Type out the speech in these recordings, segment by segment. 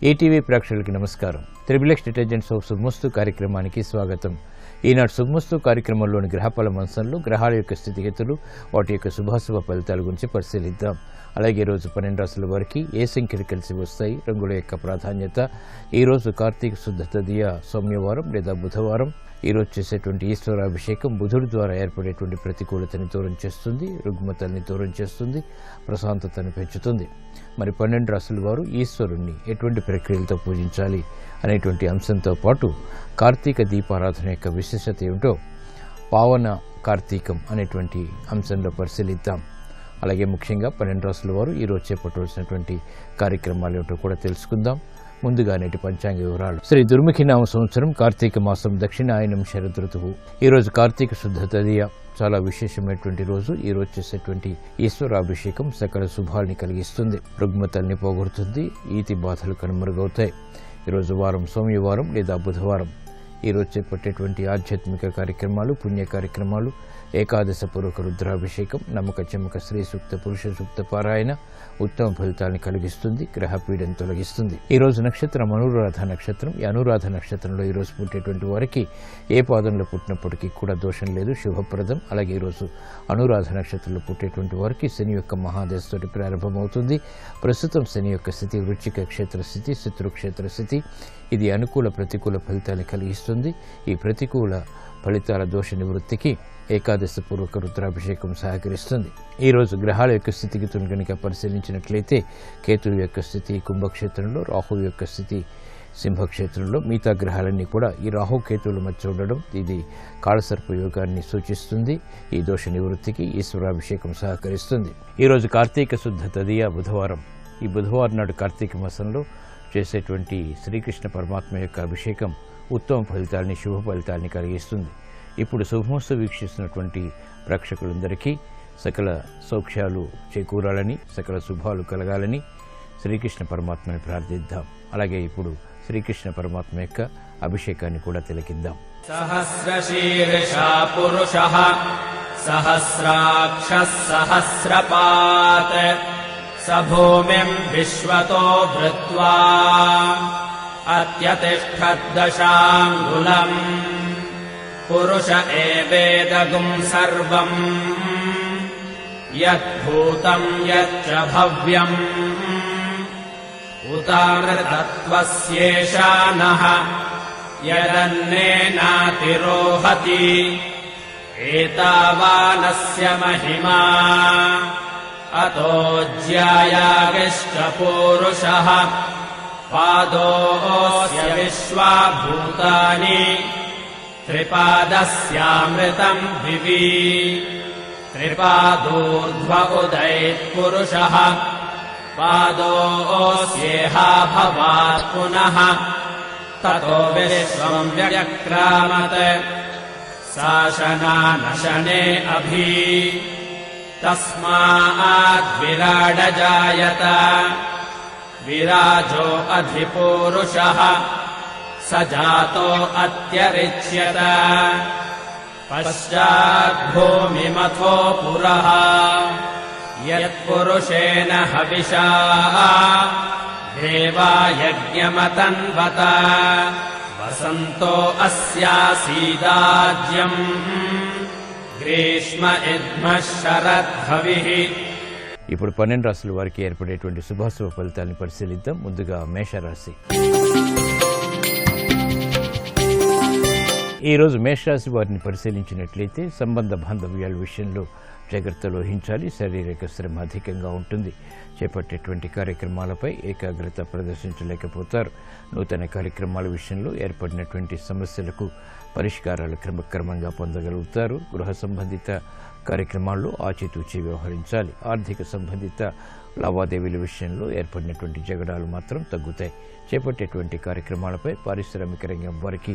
ETV ప్రేక్షకులకి నమస్కారం. Triple detergents of శుభమస్తు కార్యక్రమానికి స్వాగతం. ఈనాడు శుభమస్తు కార్యక్రమంలోని గ్రహఫల మంచంలో గ్రహాల యొక్క స్థితిగతులు, వాటి యొక్క శుభాశుభ ఫలితాల గురించి పరిశీలిద్దాం. అలాగే ఈరోజు 12 రాశుల వారికి ఏ సంఖ్యలు కలిసి వస్తాయి, రంగుల యొక్క ప్రాధాన్యత, ఈరోజు కార్తీక శుద్ధ తదియ సౌమ్యవారం లేదా బుధవారం, ఈరోజు చేసేటువంటి ఈశ్వరాభిషేకం బుధుడి ద్వారా ఏర్పడేటువంటి ప్రతికూలతని దూరం చేస్తుంది, రుగ్మతల్ని దూరం చేస్తుంది, ప్రశాంతతను పెంచుతుంది. మరి 12 రాశుల వారు ఈశ్వరుణ్ణి ఎటువంటి ప్రక్రియలతో పూజించాలి అనేటువంటి అంశంతో పాటు కార్తీక దీపారాధన యొక్క విశేషత ఏమిటో పావన కార్తీకం అనేటువంటి అంశంలో పరిశీలిద్దాం. అలాగే ముఖ్యంగా 12 రాశుల వారు ఈరోజు చేపట్టవలసినటువంటి కార్యక్రమాలు ఏమిటో కూడా తెలుసుకుందాం. ముందుగా నేటి పంచాంగ వివరాలు. శ్రీ దుర్ముఖినామ సంవత్సరం కార్తీక మాసం దక్షిణాయనం శరద్ ఋతువు. ఈరోజు కార్తీక శుద్ధ తదియ చాలా విశేషమైనటువంటి రోజు. ఈరోజు చేసేటువంటి ఈశ్వరాభిషేకం సకల శుభాల్ని కలిగిస్తుంది, రుగ్మతల్ని పోగొడుతుంది, ఈతి బాధలు కనుమరుగవుతాయి. ఈరోజు వారం సోమవారం లేదా బుధవారం. ఈరోజు చేపట్టేటువంటి ఆధ్యాత్మిక కార్యక్రమాలు, పుణ్య కార్యక్రమాలు, ఏకాదశ పూర్వక రుద్రాభిషేకం, నమ్మక చెమ్మక శ్రీ సూక్త పురుష సూక్త పారాయణ ఉత్తమ ఫలితాన్ని కలిగిస్తుంది, గ్రహపీడను తొలగిస్తుంది. ఈరోజు నక్షత్రం అనురాధ నక్షత్రం. ఈ అనురాధ నక్షత్రంలో ఈరోజు పుట్టేటువంటి వారికి ఏ పాదంలో పుట్టినప్పటికీ కూడా దోషం లేదు, శుభప్రదం. అలాగే ఈరోజు అనురాధ నక్షత్రంలో పుట్టేటువంటి వారికి శని యొక్క మహాదశతోటి ప్రారంభమవుతుంది. ప్రస్తుతం శని యొక్క స్థితి వృశ్చిక క్షేత్ర స్థితి, శత్రుక్షేత్ర స్థితి. ఇది అనుకూల ప్రతికూల ఫలితాన్ని కలిగిస్తుంది. ఈ ప్రతికూల ఫలితాల దోష నివృత్తికి ఏకాదశ పూర్వక రుద్రాభిషేకం సహకరిస్తుంది. ఈరోజు గ్రహాల యొక్క స్థితిగతులను కనుక పరిశీలించినట్లయితే కేతువు యొక్క స్థితి కుంభక్షేత్రంలో, రాహువు యొక్క స్థితి సింహక్షేత్రంలో, మిగతా గ్రహాలన్నీ కూడా ఈ రాహుకేతువుల మధ్య ఉండడం ఇది కాళసర్ప యోగాన్ని సూచిస్తుంది. ఈ దోష నివృత్తికి ఈశ్వరాభిషేకం సహకరిస్తుంది. ఈరోజు కార్తీక శుద్ధ తదియ బుధవారం. ఈ బుధవారం నాడు కార్తీక మాసంలో చేసేటువంటి శ్రీకృష్ణ పరమాత్మ యొక్క అభిషేకం ఉత్తమ ఫలితాలని, శుభ ఫలితాలని కలిగిస్తుంది. ఇప్పుడు శుభమస్తు వీక్షిస్తున్నటువంటి ప్రేక్షకులందరికీ సకల సౌఖ్యాలు చేకూరాలని, సకల శుభాలు కలగాలని శ్రీకృష్ణ పరమాత్మని ప్రార్థిద్దాం. అలాగే ఇప్పుడు శ్రీకృష్ణ పరమాత్మ యొక్క అభిషేకాన్ని కూడా తిలకిద్దాం. సహస్రశీర్షా పురుషః సహస్రాక్షః సహస్రపాత్ స భూమిం విశ్వతో భృత్వా అత్యతిష్ఠద్దశాంగుళం పురుష ఏవేదగుం సర్వం యద్భూతం యచ్చ భవ్యం ఉతామృతత్వస్యేషానః యదన్నేనాతిరోహతి ఏతావానస్య మహిమా అతో జ్యాయాగిష్ట పూరుషః పాదోస్య విశ్వాభూతాని త్రిపాదస్యామృతం దివి త్రిపాదోర్ధ్వ ఉదయత్ పురుషః పాదోస్యేహ భవాత్ పునః తతో విశ్వం వ్యక్రామత్ శాసనానశనే అభి తస్మాద్ విరాడజాయత విరాజో అధిపురుషః స జాతో అత్యరిచ్యత పశ్చాత్ భూమిమథో పురః యత్పురుషేణ హవిషా దేవా యజ్ఞమతన్వత వసంతో అస్యాసీదాజ్యం గ్రీష్మ ఇద్మః శరద్ధవిః. ఇప్పుడు 12 రాశుల వారికి ఏర్పడేటువంటి శుభాశుభ ఫలితాలను పరిశీలిద్దాం. ముందుగా మేషరాశి. ఈరోజు మేషరాశి వారిని పరిశీలించినట్లయితే సంబంధ బాంధవ్యాల విషయంలో జాగ్రత్తలు వహించాలి. శారీరక శ్రమ అధికంగా ఉంటుంది. చేపట్టేటువంటి కార్యక్రమాలపై ఏకాగ్రత ప్రదర్శించలేకపోతారు. నూతన కార్యక్రమాల విషయంలో ఏర్పడినటువంటి సమస్యలకు పరిష్కారాలు క్రమక్రమంగా పొందగలుగుతారు. గృహ సంబంధిత కార్యక్రమాల్లో ఆచితూచి వ్యవహరించాలి. ఆర్థిక సంబంధిత లావాదేవీల విషయంలో ఏర్పడినటువంటి జగడాలు మాత్రం తగ్గుతాయి. చేపట్టేటువంటి కార్యక్రమాలపై పారిశ్రామిక రంగం వారికి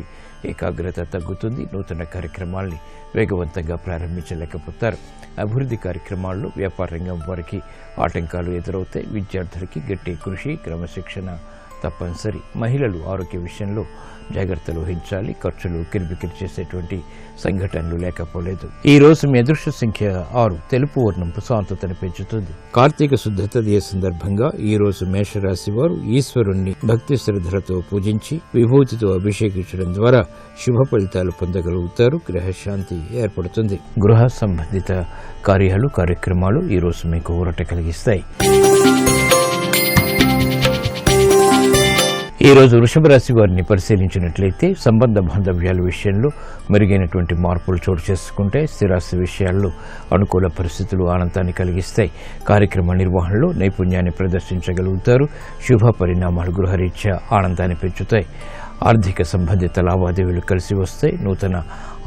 ఏకాగ్రత తగ్గుతుంది. నూతన కార్యక్రమాల్ని వేగవంతంగా ప్రారంభించలేకపోతారు. అభివృద్ధి కార్యక్రమాల్లో వ్యాపార రంగం వారికి ఆటంకాలు ఎదురవుతాయి. విద్యార్థులకి గట్టి కృషి, క్రమశిక్షణ తప్పనిసరి. మహిళలు ఆరోగ్య విషయంలో జాగ్రత్తలు వహించాలి. ఖర్చులు కిరిబికిరి చేసేటువంటి సంఘటనలు లేకపోలేదు. ఈ రోజు మీ అదృష్ట సంఖ్య 6. తెలుపు వర్ణం ప్రశాంతతను పెంచుతుంది. కార్తీక శుద్ధ తదియ సందర్భంగా ఈ రోజు మేషరాశి వారు ఈశ్వరుణ్ణి భక్తి శ్రద్ధలతో పూజించి విభూతితో అభిషేకించడం ద్వారా శుభ ఫలితాలు పొందగలుగుతారు. గ్రహశాంతి ఏర్పడుతుంది. గృహ సంబంధిత కార్యక్రమాలు ఈ రోజు మీకు ఊరట కలిగిస్తాయి. ఈ రోజు వృషభ రాశి వారిని పరిశీలించినట్లయితే సంబంధ బాంధవ్యాల విషయంలో మెరుగైనటువంటి మార్పులు చోటు చేసుకుంటాయి. స్థిరాస్తి విషయాల్లో అనుకూల పరిస్థితులు ఆనందాన్ని కలిగిస్తాయి. కార్యక్రమ నిర్వహణలో నైపుణ్యాన్ని ప్రదర్శించగలుగుతారు. శుభ పరిణామాలు గృహరీత్యా ఆనందాన్ని పెంచుతాయి. ఆర్థిక సంబంధిత లావాదేవీలు కలిసి వస్తాయి. నూతన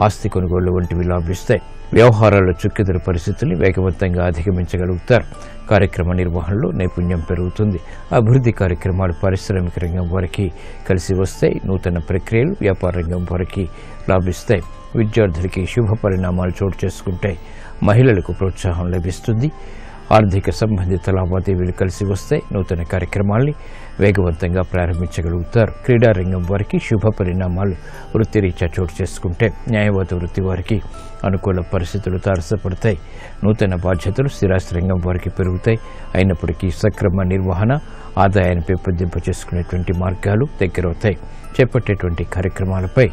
ఆస్తి కొనుగోళ్లు వంటివి లాభిస్తాయి. వ్యవహారాల్లో చుక్కెదురు పరిస్థితుల్ని వేగవంతంగా అధిగమించగలుగుతారు. కార్యక్రమ నిర్వహణలో నైపుణ్యం పెరుగుతుంది. అభివృద్ధి కార్యక్రమాలు పారిశ్రామిక రంగం వారికి కలిసి వస్తాయి. నూతన ప్రక్రియలు వ్యాపార రంగం వారికి లాభిస్తాయి. విద్యార్థులకి శుభ పరిణామాలు చోటు చేసుకుంటాయి. మహిళలకు ప్రోత్సాహం లభిస్తుంది. ఆర్థిక సంబంధిత లావాదేవీలు కలిసి వస్తాయి. నూతన కార్యక్రమాల్ని వేగవంతంగా ప్రారంభించగలుగుతారు. క్రీడా రంగం వారికి శుభ పరిణామాలు వృత్తిరీత్యా చోటు చేసుకుంటే న్యాయవాద వృత్తి వారికి అనుకూల పరిస్థితులు తారసపడతాయి. నూతన బాధ్యతలు స్థిరాస్తి రంగం వారికి పెరుగుతాయి. అయినప్పటికీ సక్రమ నిర్వహణ ఆదాయాన్ని పెంపొందింప చేసుకునేటువంటి మార్గాలు దగ్గరవుతాయి. చేపట్టేటువంటి కార్యక్రమాలపై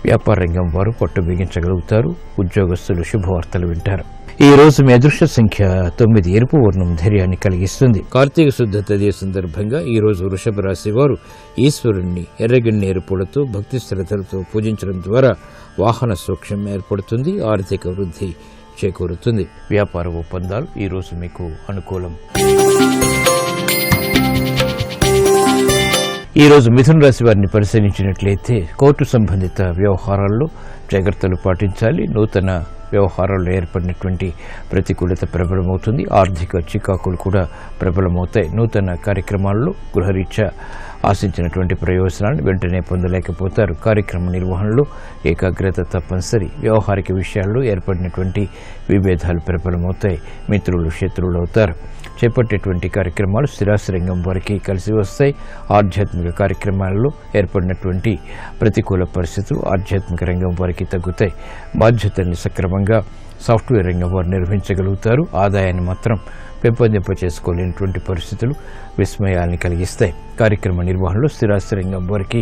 వ్యాపార రంగం వారు పట్టు బిగించగలుగుతారు. ఉద్యోగస్తులు శుభవార్తలు వింటారు. ఈ రోజు మీ అదృష్ట సంఖ్య 9. ఎరుపు వర్ణం ధైర్యాన్ని కలిగిస్తుంది. కార్తీక శుద్ధ తదియ సందర్భంగా ఈ రోజు వృషభ రాశి వారు ఈశ్వరుణ్ణి ఎర్రగన్నేరు పూలతో భక్తి శ్రద్ధలతో పూజించడం ద్వారా వాహన సూక్ష్మం ఏర్పడుతుంది. ఆర్థిక వృద్ధి చేకూరుతుంది. వ్యాపార ఒప్పందాలు ఈ రోజు మీకు అనుకూలం. ఈ రోజు మిథున రాశి వారిని పరిశీలించినట్లయితే కోర్టు సంబంధిత వ్యవహారాల్లో జాగ్రత్తలు పాటించాలి. నూతన వ్యవహారాల్లో ఏర్పడినటువంటి ప్రతికూలత ప్రబలమవుతుంది. ఆర్థిక చికాకులు కూడా ప్రబలమవుతాయి. నూతన కార్యక్రమాల్లో గృహరీత్యా ఆశించినటువంటి ప్రయోజనాలను వెంటనే పొందలేకపోతారు. కార్యక్రమ నిర్వహణలో ఏకాగ్రత తప్పనిసరి. వ్యవహారిక విషయాల్లో ఏర్పడినటువంటి విభేదాలు ప్రబలమవుతాయి. మిత్రులు శత్రువులు అవుతారు. చేపట్టేటువంటి కార్యక్రమాలు స్థిరాస్తి రంగం వారికి కలిసి వస్తాయి. ఆధ్యాత్మిక కార్యక్రమాల్లో ఏర్పడినటువంటి ప్రతికూల పరిస్థితులు ఆధ్యాత్మిక రంగం వారికి తగ్గుతాయి. బాధ్యతల్ని సక్రమంగా సాఫ్ట్వేర్ రంగం వారు నిర్వహించగలుగుతారు. ఆదాయాన్ని మాత్రం పెంపొందింప చేసుకోలేనటువంటి పరిస్థితులు విస్మయాల్ని కలిగిస్తాయి. కార్యక్రమ నిర్వహణలో స్థిరాస్తి రంగం వారికి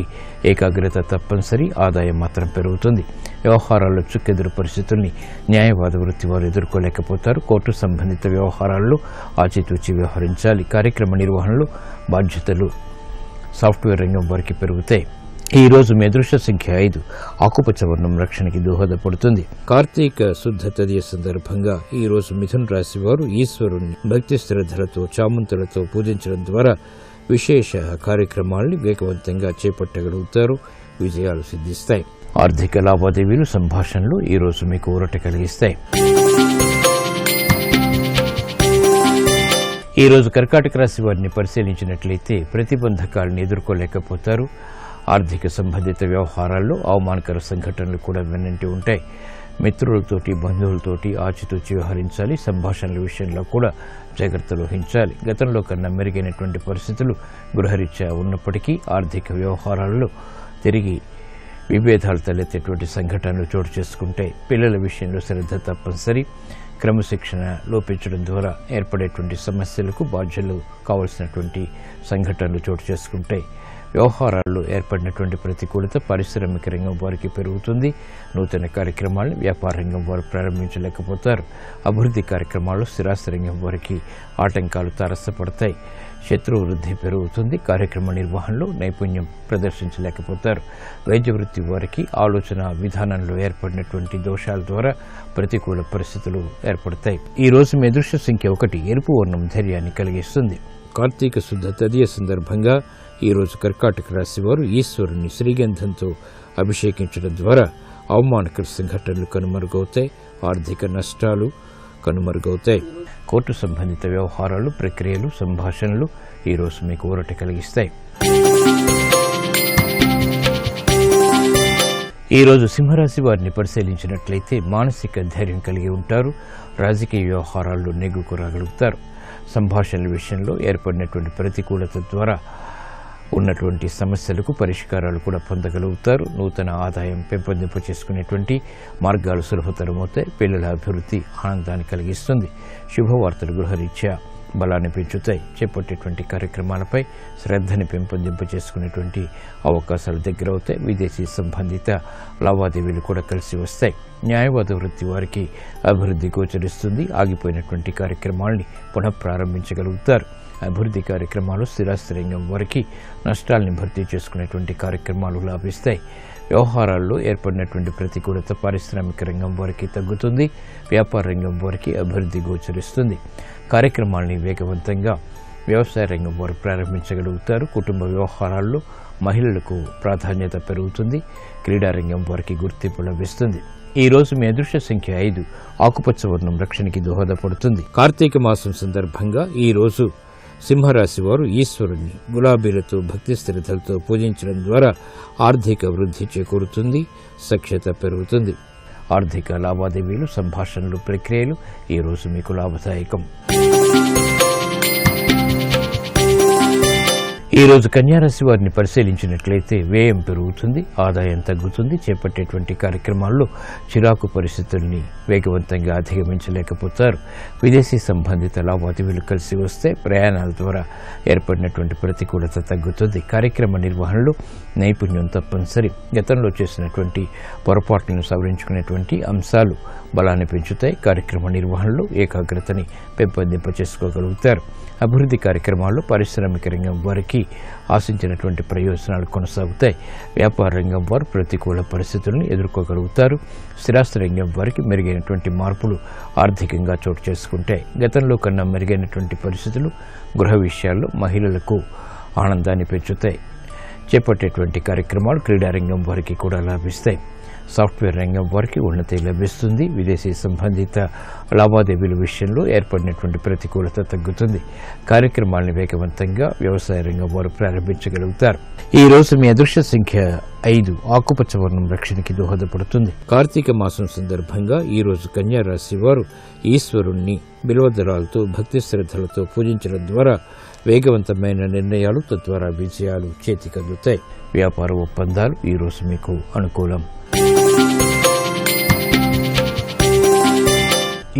ఏకాగ్రత తప్పనిసరి. ఆదాయం మాత్రం పెరుగుతుంది. వ్యవహారాల్లో చుక్కెదురు పరిస్థితుల్ని న్యాయవాద వృత్తి వారు ఎదుర్కోలేకపోతారు. కోర్టు సంబంధిత వ్యవహారాల్లో ఆచితూచి వ్యవహరించాలి. కార్యక్రమ నిర్వహణలో బాధ్యతలు సాఫ్ట్వేర్ రంగం వారికి పెరుగుతాయి. ఈ రోజు మీ అదృష్ట సంఖ్య 5. ఆకుపచ్చ వర్ణం రక్షణకి దోహదపడుతుంది. కార్తీక శుద్ధ తదియ సందర్భంగా ఈ రోజు మిథున రాశి వారు ఈశ్వరుణ్ణి భక్తి శ్రద్ధలతో చామంతులతో పూజించడం ద్వారా విశేష కార్యక్రమాల్ని వేగవంతంగా చేపట్టగలుగుతారు. విజయాలు సిద్ధిస్తాయి. ఆర్థిక లావాదేవీలు సంభాషణలు ఈ రోజు మీకు ఊరట కలిగిస్తాయి. ఈ రోజు కర్కాటక రాశి వారిని పరిశీలించినట్లయితే ప్రతిబంధకాలను ఎదుర్కోలేకపోతారు. ఆర్థిక సంబంధిత వ్యవహారాల్లో అవమానకర సంఘటనలు కూడా వెన్నంటి ఉంటాయి. మిత్రులతోటి బంధువులతోటి ఆచితూచి వ్యవహరించాలి. సంభాషణల విషయంలో కూడా జాగ్రత్తలు వహించాలి. గతంలో కన్నా మెరుగైనటువంటి పరిస్థితులు గృహరీత్యా ఉన్నప్పటికీ ఆర్థిక వ్యవహారాల్లో తిరిగి విభేదాలు తలెత్తేటువంటి సంఘటనలు చోటు చేసుకుంటాయి. పిల్లల విషయంలో శ్రద్ధ తప్పనిసరి. క్రమశిక్షణ లోపించడం ద్వారా ఏర్పడేటువంటి సమస్యలకు బాధ్యులు కావలసినటువంటి సంఘటనలు చోటు చేసుకుంటాయి. వ్యవహారాల్లో ఏర్పడినటువంటి ప్రతికూలత పారిశ్రామిక రంగం వారికి పెరుగుతుంది. నూతన కార్యక్రమాలను వ్యాపార రంగం వారు ప్రారంభించలేకపోతారు. అభివృద్ధి కార్యక్రమాల్లో స్థిరాస్తి రంగం వారికి ఆటంకాలు తారసపడతాయి. శత్రు వృద్ధి పెరుగుతుంది. కార్యక్రమ నిర్వహణలో నైపుణ్యం ప్రదర్శించలేకపోతారు. వైద్య వృత్తి వారికి ఆలోచన విధానంలో ఏర్పడినటువంటి దోషాల ద్వారా ప్రతికూల పరిస్థితులు ఏర్పడతాయి. ఈ రోజు మీ అదృష్ట సంఖ్య 1. ఎరుపు వర్ణం ధైర్యాన్ని కలిగిస్తుంది. కార్తీక శుద్ధ తదియ సందర్భంగా ఈ రోజు కర్కాటక రాశి వారు ఈశ్వరుని శ్రీగంధంతో అభిషేకించడం ద్వారా అవమానకర సంఘటనలు కనుమరుగవుతాయి. ఆర్థిక నష్టాలు కనుమరుగవుతాయి. కోర్టు సంబంధిత వ్యవహారాలు ప్రక్రియలు సంభాషణలు ఈ రోజు మీకు ఊరట కలిగిస్తాయి. ఈ రోజు సింహరాశి వారిని పరిశీలించినట్లయితే మానసిక ధైర్యం కలిగి ఉంటారు. రాజకీయ వ్యవహారాల్లో నెగ్గుకు రాగలుగుతారు. సంభాషణల విషయంలో ఏర్పడినటువంటి ప్రతికూలత ద్వారా ఉన్నటువంటి సమస్యలకు పరిష్కారాలు కూడా పొందగలుగుతారు. నూతన ఆదాయం పెంపొందింపు చేసుకునేటువంటి మార్గాలు సులభతరమవుతాయి. పిల్లల అభివృద్ధి ఆనందాన్ని కలిగిస్తుంది. శుభవార్తలు గృహరీత్యా బలాన్ని పెంచుతాయి. చేపట్టేటువంటి కార్యక్రమాలపై శ్రద్ధని పెంపొందింపు చేసుకునేటువంటి అవకాశాలు దగ్గరవుతాయి. విదేశీ సంబంధిత లావాదేవీలు కూడా కలిసి వస్తాయి. న్యాయవాద వృత్తి వారికి అభివృద్ధి గోచరిస్తుంది. ఆగిపోయినటువంటి కార్యక్రమాలని పునఃప్రారంభించగలుగుతారు. అభివృద్ధి కార్యక్రమాలు స్థిరాస్తి రంగం వారికి నష్టాలని భర్తీ చేసుకునేటువంటి కార్యక్రమాలు లాభిస్తాయి. వ్యవహారాల్లో ఏర్పడినటువంటి ప్రతికూలత పారిశ్రామిక రంగం వారికి తగ్గుతుంది. వ్యాపార రంగం వారికి అభివృద్ధి గోచరిస్తుంది. కార్యక్రమాలని వేగవంతంగా వ్యవసాయ రంగం వారు ప్రారంభించగలుగుతారు. కుటుంబ వ్యవహారాల్లో మహిళలకు ప్రాధాన్యత పెరుగుతుంది. క్రీడారంగం వారికి గుర్తింపు లభిస్తుంది. ఈ రోజు మీ అదృష్ట సంఖ్య 5. ఆకుపచ్చ వర్ణం రక్షణకి దోహదపడుతుంది. కార్తీక మాసం సందర్భంగా ఈ రోజు సింహరాశి వారు ఈశ్వరుణ్ణి గులాబీలతో భక్తి శ్రద్ధలతో పూజించడం ద్వారా ఆర్థిక వృద్ధి చేకూరుతుంది. సఖ్యత పెరుగుతుంది. ఆర్థిక లావాదేవీలు, సంభాషణలు, ప్రక్రియలు ఈ రోజు మీకు లాభదాయకం. ఈ రోజు కన్యారాశి వారిని పరిశీలించినట్లయితే వ్యయం పెరుగుతుంది, ఆదాయం తగ్గుతుంది. చేపట్టేటువంటి కార్యక్రమాల్లో చిరాకు పరిస్థితుల్ని వేగవంతంగా అధిగమించలేకపోతారు. విదేశీ సంబంధిత లావాదేవీలు కలిసి వస్తే ప్రయాణాల ద్వారా ఏర్పడినటువంటి ప్రతికూలత తగ్గుతుంది. కార్యక్రమ నిర్వహణలో నైపుణ్యం తప్పనిసరి. గతంలో చేసినటువంటి పొరపాట్లను సవరించుకునేటువంటి అంశాలు బలాన్ని పెంచుతాయి. కార్యక్రమ నిర్వహణలో ఏకాగ్రతని పెంపొందింప చేసుకోగలుగుతారు. అభివృద్ధి కార్యక్రమాల్లో పారిశ్రామిక రంగం వారికి ఆశించినటువంటి ప్రయోజనాలు కొనసాగుతాయి. వ్యాపార రంగం వారు ప్రతికూల పరిస్థితులను ఎదుర్కోగలుగుతారు. స్థిరాస్తి రంగం వారికి మెరుగైనటువంటి మార్పులు ఆర్థికంగా చోటు చేసుకుంటాయి. గతంలో కన్నా మెరుగైనటువంటి పరిస్థితులు గృహ విషయాల్లో మహిళలకు ఆనందాన్ని పెంచుతాయి. చేపట్టేటువంటి కార్యక్రమాలు క్రీడారంగం వారికి కూడా లాభిస్తాయి. సాఫ్ట్వేర్ రంగం వారికి ఉన్నతి లభిస్తుంది. విదేశీ సంబంధిత లావాదేవీల విషయంలో ఏర్పడినటువంటి ప్రతికూలత తగ్గుతుంది. కార్యక్రమాలను వేగవంతంగా వ్యవసాయ రంగం వారు ప్రారంభించగలుగుతారు. ఈ రోజు మీ అదృష్ట సంఖ్య 5. ఆకుపచ్చ వర్ణం రక్షణకి దోహదపడుతుంది. కార్తీక మాసం సందర్భంగా ఈ రోజు కన్యా రాశి వారు ఈశ్వరుణ్ణి బిల్వదళాలతో భక్తి శ్రద్ధలతో పూజించడం ద్వారా వేగవంతమైన నిర్ణయాలు, తద్వారా విజయాలు చేతికందుతాయి. వ్యాపార ఒప్పందాలు ఈ రోజు మీకు అనుకూలం.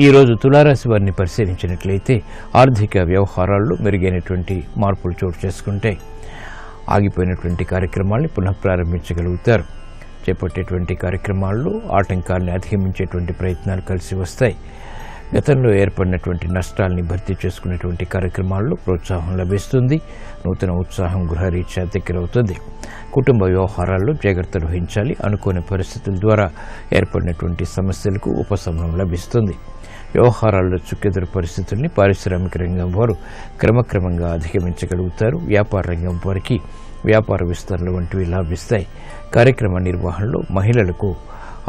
ఈ రోజు తులారాశి వారిని పరిశీలించినట్లయితే ఆర్థిక వ్యవహారాల్లో మెరుగైనటువంటి మార్పులు చోటు చేసుకుంటే ఆగిపోయినటువంటి కార్యక్రమాల్ని పునఃప్రారంభించగలుగుతారు. చేపట్టేటువంటి కార్యక్రమాల్లో ఆటంకాలను అధిగమించేటువంటి ప్రయత్నాలు కలిసి వస్తాయి. గతంలో ఏర్పడినటువంటి నష్టాలని భర్తీ చేసుకునేటువంటి కార్యక్రమాల్లో ప్రోత్సాహం లభిస్తుంది. నూతన ఉత్సాహం గృహరీత్యా దగ్గరవుతుంది. కుటుంబ వ్యవహారాల్లో జాగ్రత్తలు వహించాలి. అనుకోని పరిస్థితుల ద్వారా ఏర్పడినటువంటి సమస్యలకు ఉపశమనం లభిస్తుంది. వ్యవహారాల్లో చుక్కెదురు పరిస్థితుల్ని పారిశ్రామిక రంగం వారు క్రమక్రమంగా అధిగమించగలుగుతారు. వ్యాపార రంగం వారికి వ్యాపార విస్తరణ వంటివి లాభిస్తాయి. కార్యక్రమ నిర్వహణలో మహిళలకు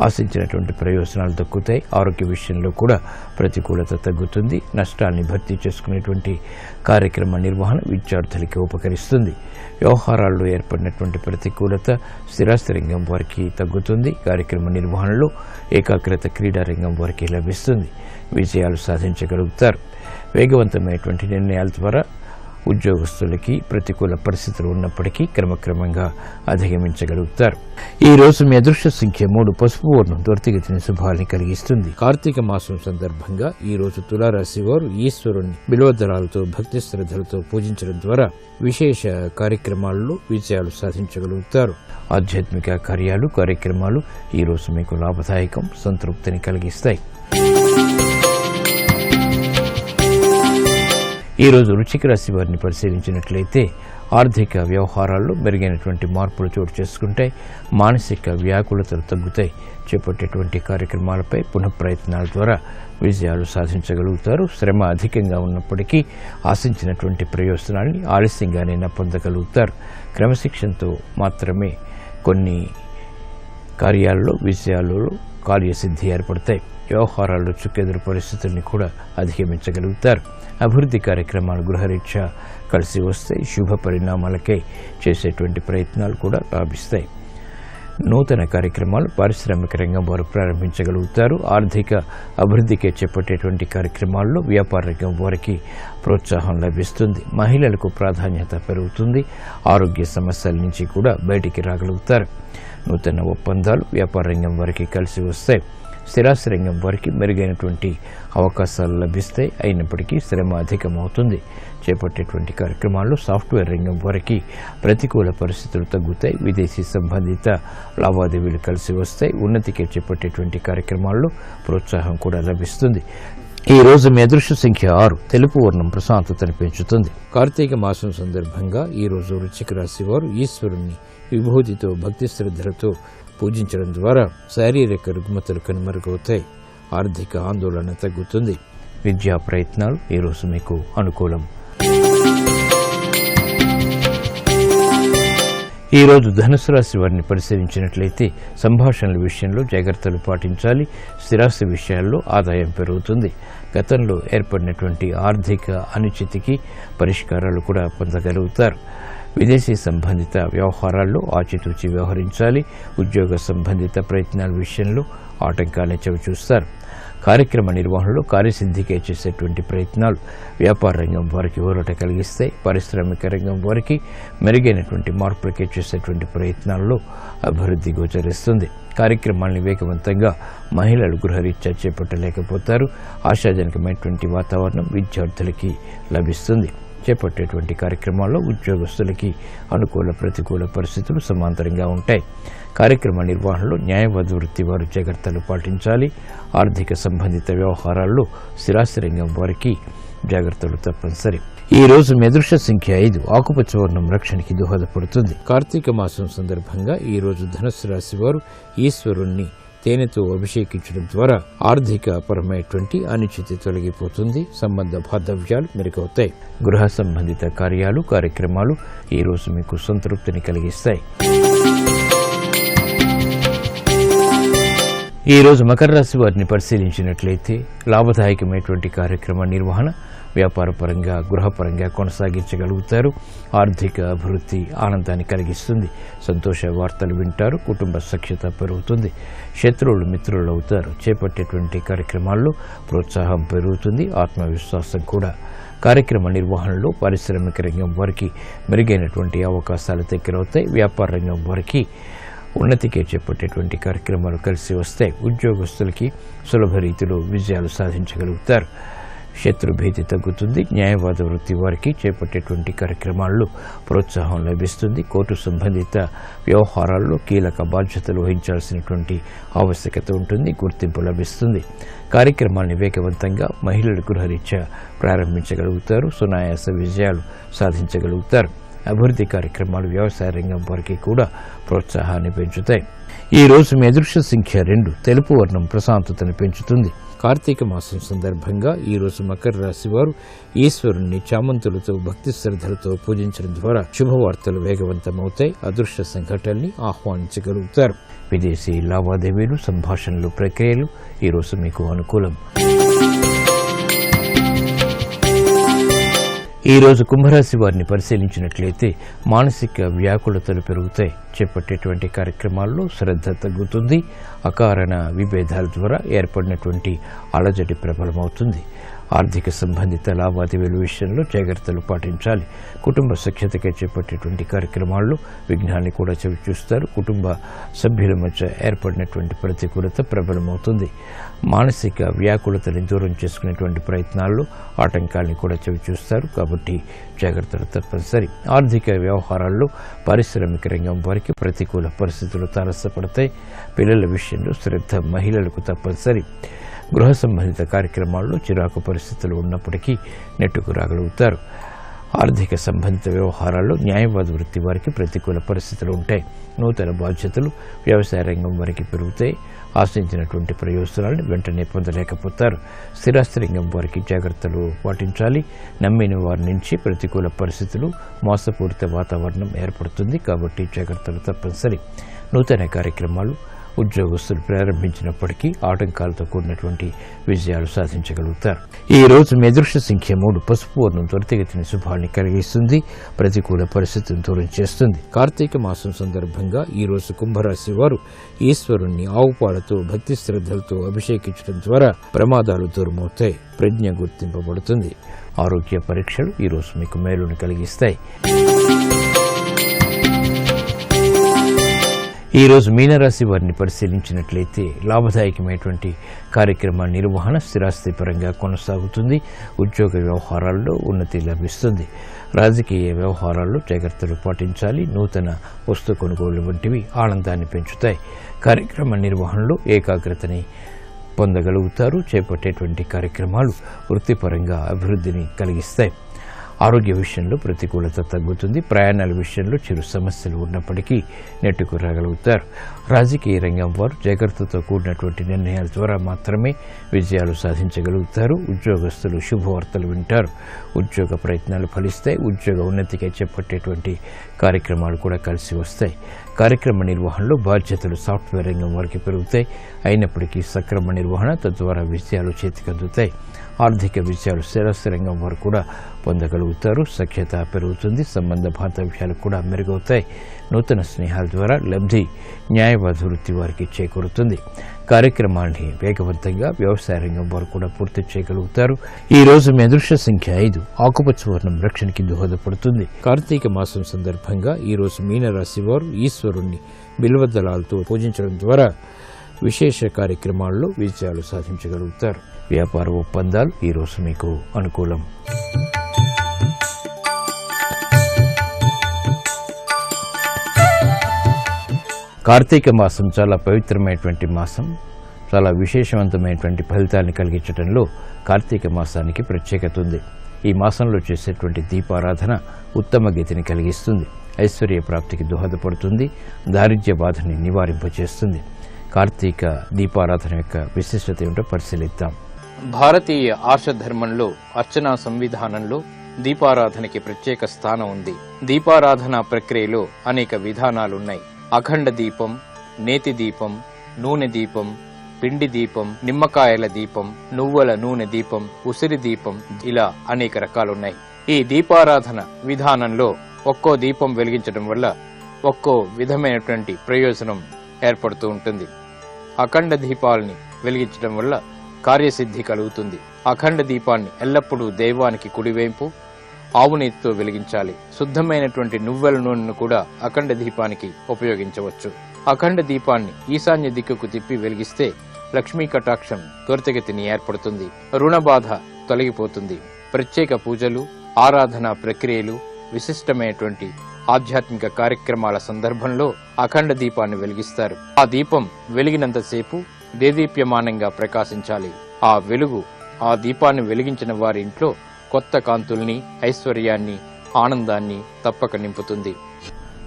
ఆశించినటువంటి ప్రయోజనాలు దక్కుతాయి. ఆరోగ్య విషయంలో కూడా ప్రతికూలత తగ్గుతుంది. నష్టాన్ని భర్తీ చేసుకునేటువంటి కార్యక్రమ నిర్వహణ విద్యార్థులకి ఉపకరిస్తుంది. వ్యవహారాల్లో ఏర్పడినటువంటి ప్రతికూలత స్థిరాస్తి రంగం వారికి తగ్గుతుంది. కార్యక్రమ నిర్వహణలో ఏకాగ్రత క్రీడారంగం వారికి లభిస్తుంది. విజయాలు సాధించగలుగుతారు. వేగవంతమైనటువంటి నిర్ణయాల ద్వారా ఉద్యోగస్తులకి ప్రతికూల పరిస్థితులు ఉన్నప్పటికీ క్రమక్రమంగా అధిగమించగలుగుతారు. ఈ రోజు మీ అదృష్ట సంఖ్య 3. పసుపు వర్ణం త్వరితగతిని శుభాల్ని కలిగిస్తుంది. కార్తీక మాసం సందర్భంగా ఈ రోజు తులారాశి వారు ఈశ్వరుని బిల్వదళాలతో భక్తి శ్రద్ధలతో పూజించడం ద్వారా విశేష కార్యక్రమాల్లో విజయాలు సాధించగలుగుతారు. ఆధ్యాత్మిక కార్యక్రమాలు ఈ రోజు మీకు లాభదాయకం, సంతృప్తిని కలిగిస్తాయి. ఈ రోజు వృశ్చిక రాశి వారిని పరిశీలించినట్లయితే ఆర్థిక వ్యవహారాల్లో మెరుగైనటువంటి మార్పులు చోటు చేసుకుంటాయి. మానసిక వ్యాకులతలు తగ్గుతాయి. చేపట్టేటువంటి కార్యక్రమాలపై పునఃప్రయత్నాల ద్వారా విజయాలు సాధించగలుగుతారు. శ్రమ అధికంగా ఉన్నప్పటికీ ఆశించినటువంటి ప్రయోజనాల్ని ఆలస్యంగానైనా పొందగలుగుతారు. క్రమశిక్షణతో మాత్రమే కొన్ని కార్యాల్లో విజయాలు కార్యసిద్ధి ఏర్పడతాయి. వ్యవహారాల్లో చుక్కెదురు పరిస్థితుల్ని కూడా అధిగమించగలుగుతారు. అభివృద్ధి కార్యక్రమాలు గృహరీత్యా కలిసి వస్తాయి. శుభ పరిణామాలకై చేసేటువంటి ప్రయత్నాలు కూడా లాభిస్తాయి. నూతన కార్యక్రమాలు పారిశ్రామిక రంగం వారు ప్రారంభించగలుగుతారు. ఆర్థిక అభివృద్ధికి చేపట్టేటువంటి కార్యక్రమాల్లో వ్యాపార రంగం వారికి ప్రోత్సాహం లభిస్తుంది. మహిళలకు ప్రాధాన్యత పెరుగుతుంది. ఆరోగ్య సమస్యల నుంచి కూడా బయటికి రాగలుగుతారు. నూతన ఒప్పందాలు వ్యాపార రంగం వారికి కలిసి వస్తాయి. స్థిరాస్తి రంగం వారికి మెరుగైనటువంటి అవకాశాలు లభిస్తాయి. అయినప్పటికీ శ్రమ అధికమవుతుంది. చేపట్టేటువంటి కార్యక్రమాల్లో సాఫ్ట్వేర్ రంగం వారికి ప్రతికూల పరిస్థితులు తగ్గుతాయి. విదేశీ సంబంధిత లావాదేవీలు కలిసి వస్తాయి. ఉన్నతికి చేపట్టేటువంటి కార్యక్రమాల్లో ప్రోత్సాహం కూడా లభిస్తుంది. ఈ రోజు మీ అదృష్ట సంఖ్య 6. తెలుపు వర్ణం ప్రశాంతతను పెంచుతుంది. కార్తీక మాసం సందర్భంగా ఈ రోజు వృశ్చిక రాశి వారు ఈశ్వరుణ్ణి విభూతితో భక్తి శ్రద్ధలతో పూజించడం ద్వారా శారీరక రుగ్మతలు కనుమరుగవుతాయి. ఆర్థిక ఆందోళన తగ్గుతుంది. విద్యా ప్రయత్నాలు ఈ రోజు మీకు అనుకూలం. ఈ రోజు ధనుసు రాశి వారిని పరిశీలించినట్లయితే సంభాషణల విషయంలో జాగ్రత్తలు పాటించాలి. స్థిరాస్తి విషయాల్లో ఆదాయం పెరుగుతుంది. గతంలో ఏర్పడినటువంటి ఆర్థిక అనిశ్చితికి పరిష్కారాలు కూడా పొందగలుగుతారు. విదేశీ సంబంధిత వ్యవహారాల్లో ఆచితూచి వ్యవహరించాలి. ఉద్యోగ సంబంధిత ప్రయత్నాల విషయంలో ఆటంకాలను చవిచూస్తారు. కార్యక్రమ నిర్వహణలో కార్యసిద్ధికే చేసేటువంటి ప్రయత్నాలు వ్యాపార రంగం వారికి ఊరట కలిగిస్తాయి. పారిశ్రామిక రంగం వారికి మెరుగైనటువంటి మార్పులకే చేసేటువంటి ప్రయత్నాల్లో అభివృద్ధి గోచరిస్తుంది. కార్యక్రమాలను వేగవంతంగా మహిళలు గృహరీత్యా చేపట్టలేకపోతారు. ఆశాజనకమైనటువంటి వాతావరణం విద్యార్థులకి లభిస్తుంది. చేపట్టేటువంటి కార్యక్రమాల్లో ఉద్యోగస్తులకి అనుకూల ప్రతికూల పరిస్థితులు సమాంతరంగా ఉంటాయి. కార్యక్రమ నిర్వహణలో న్యాయవాద వృత్తి వారు జాగ్రత్తలు పాటించాలి. ఆర్థిక సంబంధిత వ్యవహారాల్లో స్థిరాస్తి రంగం వారికి జాగ్రత్తలు తప్పనిసరి. ఈ రోజు మీ అదృష్ట సంఖ్య 5. ఆకుపచ్చ వర్ణం రక్షణకి దోహదపడుతుంది. కార్తీక మాసం సందర్భంగా ఈ రోజు ధనుస్సు రాశి వారు ఈశ్వరుణ్ణి తేనెతో అభిషేకించడం ద్వారా ఆర్థిక పరమైనటువంటి అనిశ్చితి తొలగిపోతుంది. సంబంధ బాంధవ్యాలు మెరుగవుతాయి. గృహ సంబంధిత కార్యక్రమాలు ఈ రోజు మీకు సంతృప్తిని కలిగిస్తాయి. ఈ రోజు మకర రాశి వారిని పరిశీలించినట్లయితే లాభదాయకమైనటువంటి కార్యక్రమ నిర్వహణ వ్యాపార పరంగా గృహపరంగా కొనసాగించగలుగుతారు. ఆర్థిక అభివృద్ధి ఆనందాన్ని కలిగిస్తుంది. సంతోష వార్తలు వింటారు. కుటుంబ సఖ్యత పెరుగుతుంది. శత్రువులు మిత్రులు అవుతారు. చేపట్టేటువంటి కార్యక్రమాల్లో ప్రోత్సాహం పెరుగుతుంది. ఆత్మవిశ్వాసం కూడా. కార్యక్రమ నిర్వహణలో పారిశ్రామిక రంగం వారికి మెరుగైనటువంటి అవకాశాలు దగ్గరవుతాయి. వ్యాపార రంగం వారికి ఉన్నతికే చేపట్టేటువంటి కార్యక్రమాలు కలిసి వస్తాయి. ఉద్యోగస్తులకి సులభ రీతిలో విజయాలు సాధించగలుగుతారు. శత్రుభీతి తగ్గుతుంది. న్యాయవాద వృత్తి వారికి చేపట్టేటువంటి కార్యక్రమాల్లో ప్రోత్సాహం లభిస్తుంది. కోర్టు సంబంధిత వ్యవహారాల్లో కీలక బాధ్యతలు వహించాల్సినటువంటి ఆవశ్యకత ఉంటుంది. గుర్తింపు లభిస్తుంది. కార్యక్రమాన్ని వేగవంతంగా మహిళలు గృహరీత్యా ప్రారంభించగలుగుతారు. సునాయాస విజయాలు సాధించగలుగుతారు. అభివృద్ధి కార్యక్రమాలు వ్యవసాయ రంగం వారికి కూడా ప్రోత్సాహాన్ని పెంచుతాయి. ఈ రోజు మీ అదృష్ట సంఖ్య 2. తెలుపు వర్ణం ప్రశాంతతను పెంచుతుంది. కార్తీక మాసం సందర్భంగా ఈ రోజు మకర రాశి వారు ఈశ్వరుణ్ణి చామంతులతో భక్తి శ్రద్ధలతో పూజించడం ద్వారా శుభవార్తలు వేగవంతమవుతాయి. అదృష్ట సంఘటనల్ని ఆహ్వానించగలుగుతారు. విదేశీ లావాదేవీలు సంభాషణలు ప్రక్రియలు ఈ రోజు మీకు అనుకూలం. ఈ రోజు కుంభరాశి వారిని పరిశీలించినట్లయితే మానసిక వ్యాకులతలు పెరుగుతాయి. చేపట్టేటువంటి కార్యక్రమాల్లో శ్రద్ధ తగ్గుతుంది. అకారణ విభేదాల ద్వారా ఏర్పడినటువంటి అలజడి ప్రబలమవుతుంది. ఆర్థిక సంబంధిత లావాదేవీల విషయంలో జాగ్రత్తలు పాటించాలి. కుటుంబ సఖ్యతగా చేపట్టేటువంటి కార్యక్రమాల్లో విఘ్నాన్ని కూడా చవిచూస్తారు. కుటుంబ సభ్యుల మధ్య ఏర్పడినటువంటి ప్రతికూలత ప్రబలమవుతుంది. మానసిక వ్యాకులతని దూరం చేసుకునేటువంటి ప్రయత్నాల్లో ఆటంకాల్ని కూడా చవిచూస్తారు. కాబట్టి జాగ్రత్తలు తప్పనిసరి. ఆర్థిక వ్యవహారాల్లో పారిశ్రామిక రంగం వారికి ప్రతికూల పరిస్థితులు తారసపడతాయి. పిల్లల విషయంలో శ్రద్ధ మహిళలకు తప్పనిసరి. గృహ సంబంధిత కార్యక్రమాల్లో చిరాకు పరిస్థితులు ఉన్నప్పటికీ నెట్టుకు రాగలుగుతారు. ఆర్థిక సంబంధిత వ్యవహారాల్లో న్యాయవాద వృత్తి వారికి ప్రతికూల పరిస్థితులు ఉంటాయి. నూతన బాధ్యతలు వ్యవసాయ రంగం వారికి పెరుగుతాయి. ఆశించినటువంటి ప్రయోజనాలను వెంటనే పొందలేకపోతారు. స్థిరాస్తి రంగం వారికి జాగ్రత్తలు పాటించాలి. నమ్మిన వారి నుంచి ప్రతికూల పరిస్థితులు మోసపూరిత వాతావరణం ఏర్పడుతుంది. కాబట్టి జాగ్రత్తలు తప్పనిసరి. నూతన కార్యక్రమాలు ఉద్యోగస్తులు ప్రారంభించినప్పటికీ ఆటంకాలతో కూడినటువంటి విజయాలు సాధించగలుగుతారు. ఈ రోజు మీ అదృష్ట సంఖ్య 3. పసుపు వర్ణం త్వరితగతిని శుభాన్ని కలిగిస్తుంది, ప్రతికూల పరిస్థితులను దూరం చేస్తుంది. కార్తీక మాసం సందర్భంగా ఈ రోజు కుంభరాశి వారు ఈశ్వరుణ్ణి ఆవుపాలతో భక్తి శ్రద్ధలతో అభిషేకించడం ద్వారా ప్రమాదాలు దూరమవుతాయి, ప్రజ్ఞ గుర్తింపబడుతుంది. ఆరోగ్య పరీక్షలు ఈ రోజు మీకు మేలును కలిగిస్తాయి. ఈ రోజు మీనరాశి వారిని పరిశీలించినట్లయితే లాభదాయకమైనటువంటి కార్యక్రమ నిర్వహణ స్థిరాస్తి పరంగా కొనసాగుతుంది. ఉద్యోగ వ్యవహారాల్లో ఉన్నతి లభిస్తుంది. రాజకీయ వ్యవహారాల్లో జాగ్రత్తలు పాటించాలి. నూతన వస్తు కొనుగోలు వంటివి ఆనందాన్ని పెంచుతాయి. కార్యక్రమ నిర్వహణలో ఏకాగ్రతని పొందగలుగుతారు. చేపట్టేటువంటి కార్యక్రమాలు వృత్తిపరంగా అభివృద్ధిని కలిగిస్తాయి. ఆరోగ్య విషయంలో ప్రతికూలత తగ్గుతుంది. ప్రయాణాల విషయంలో చిరు సమస్యలు ఉన్నప్పటికీ నెట్టుకు రాగలుగుతారు. రాజకీయ రంగం వారు జాగ్రత్తతో కూడినటువంటి నిర్ణయాల ద్వారా మాత్రమే విజయాలు సాధించగలుగుతారు. ఉద్యోగస్తులు శుభవార్తలు వింటారు. ఉద్యోగ ప్రయత్నాలు ఫలిస్తాయి. ఉద్యోగ ఉన్నతికి చేపట్టేటువంటి కార్యక్రమాలు కూడా కలిసి వస్తాయి. కార్యక్రమ నిర్వహణలో బాధ్యతలు సాఫ్ట్వేర్ రంగం వారికి పెరుగుతాయి. అయినప్పటికీ సక్రమ నిర్వహణ తద్వారా విజయాలు చేతికందుతాయి. ఆర్థిక విజయాలు స్థిరాస్తి రంగం వారు కూడా పొందగలుగుతారు. సఖ్యత పెరుగుతుంది. సంబంధ బాంధవ్యాలు కూడా మెరుగవుతాయి. నూతన స్నేహాల ద్వారా లబ్ధి న్యాయవాద వృత్తి వారికి చేకూరుతుంది. కార్యక్రమాన్ని వేగవంతంగా వ్యవసాయ రంగం వారు కూడా పూర్తి చేయగలుగుతారు. ఈ రోజు మీ అదృష్ట సంఖ్య 5. ఆకుపచ్చ వర్ణం రక్షణకి దోహదపడుతుంది. కార్తీక మాసం సందర్భంగా ఈ రోజు మీనరాశి వారు ఈశ్వరుణ్ణి బిల్వదళాలతో పూజించడం ద్వారా విశేష కార్యక్రమాల్లో విజయాలు సాధించగలుగుతారు. వ్యాపార ఒప్పందాలు ఈ రోజు మీకు అనుకూలం. కార్తీక మాసం చాలా పవిత్రమైనటువంటి మాసం. చాలా విశేషవంతమైనటువంటి ఫలితాన్ని కలిగించడంలో కార్తీక మాసానికి ప్రత్యేకత ఉంది. ఈ మాసంలో చేసేటువంటి దీపారాధన ఉత్తమ గతిని కలిగిస్తుంది. ఐశ్వర్య ప్రాప్తికి దోహదపడుతుంది. దారిద్ర్య బాధని నివారింపచేస్తుంది. కార్తీక దీపారాధన యొక్క విశిష్టత ఏమిటో పరిశీలిద్దాం. భారతీయ ఆర్షధర్మంలో అర్చనా సంవిధానంలో దీపారాధనకి ప్రత్యేక స్థానం ఉంది. దీపారాధన ప్రక్రియలో అనేక విధానాలున్నాయి. అఖండ దీపం, నేతి దీపం, నూనె దీపం, పిండి దీపం, నిమ్మకాయల దీపం, నువ్వుల నూనె దీపం, ఉసిరి దీపం, ఇలా అనేక రకాలున్నాయి. ఈ దీపారాధన విధానంలో ఒక్కో దీపం వెలిగించడం వల్ల ఒక్కో విధమైనటువంటి ప్రయోజనం ఏర్పడుతూ ఉంటుంది. అఖండ దీపాలని వెలిగించడం వల్ల కార్యసిద్ధి కలుగుతుంది. అఖండ దీపాన్ని ఎల్లప్పుడూ దైవానికి కుడివైపు ఆవునేతితో వెలిగించాలి. శుద్ధమైనటువంటి నువ్వుల నూనెను కూడా అఖండ దీపానికి ఉపయోగించవచ్చు. అఖండ దీపాన్ని ఈశాన్య దిక్కుకు తిప్పి వెలిగిస్తే లక్ష్మీ కటాక్షం త్వరితగతిని ఏర్పడుతుంది. రుణ బాధ తొలగిపోతుంది. ప్రత్యేక పూజలు, ఆరాధనా ప్రక్రియలు, విశిష్టమైనటువంటి ఆధ్యాత్మిక కార్యక్రమాల సందర్భంలో అఖండ దీపాన్ని వెలిగిస్తారు. ఆ దీపం వెలిగినంతసేపు దేదీప్యమానంగా ప్రకాశించాలి. ఆ వెలుగు ఆ దీపాన్ని వెలిగించిన వారి ఇంట్లో కొత్త కాంతుల్ని, ఐశ్వర్యాన్ని, ఆనందాన్ని తప్పక నింపుతుంది.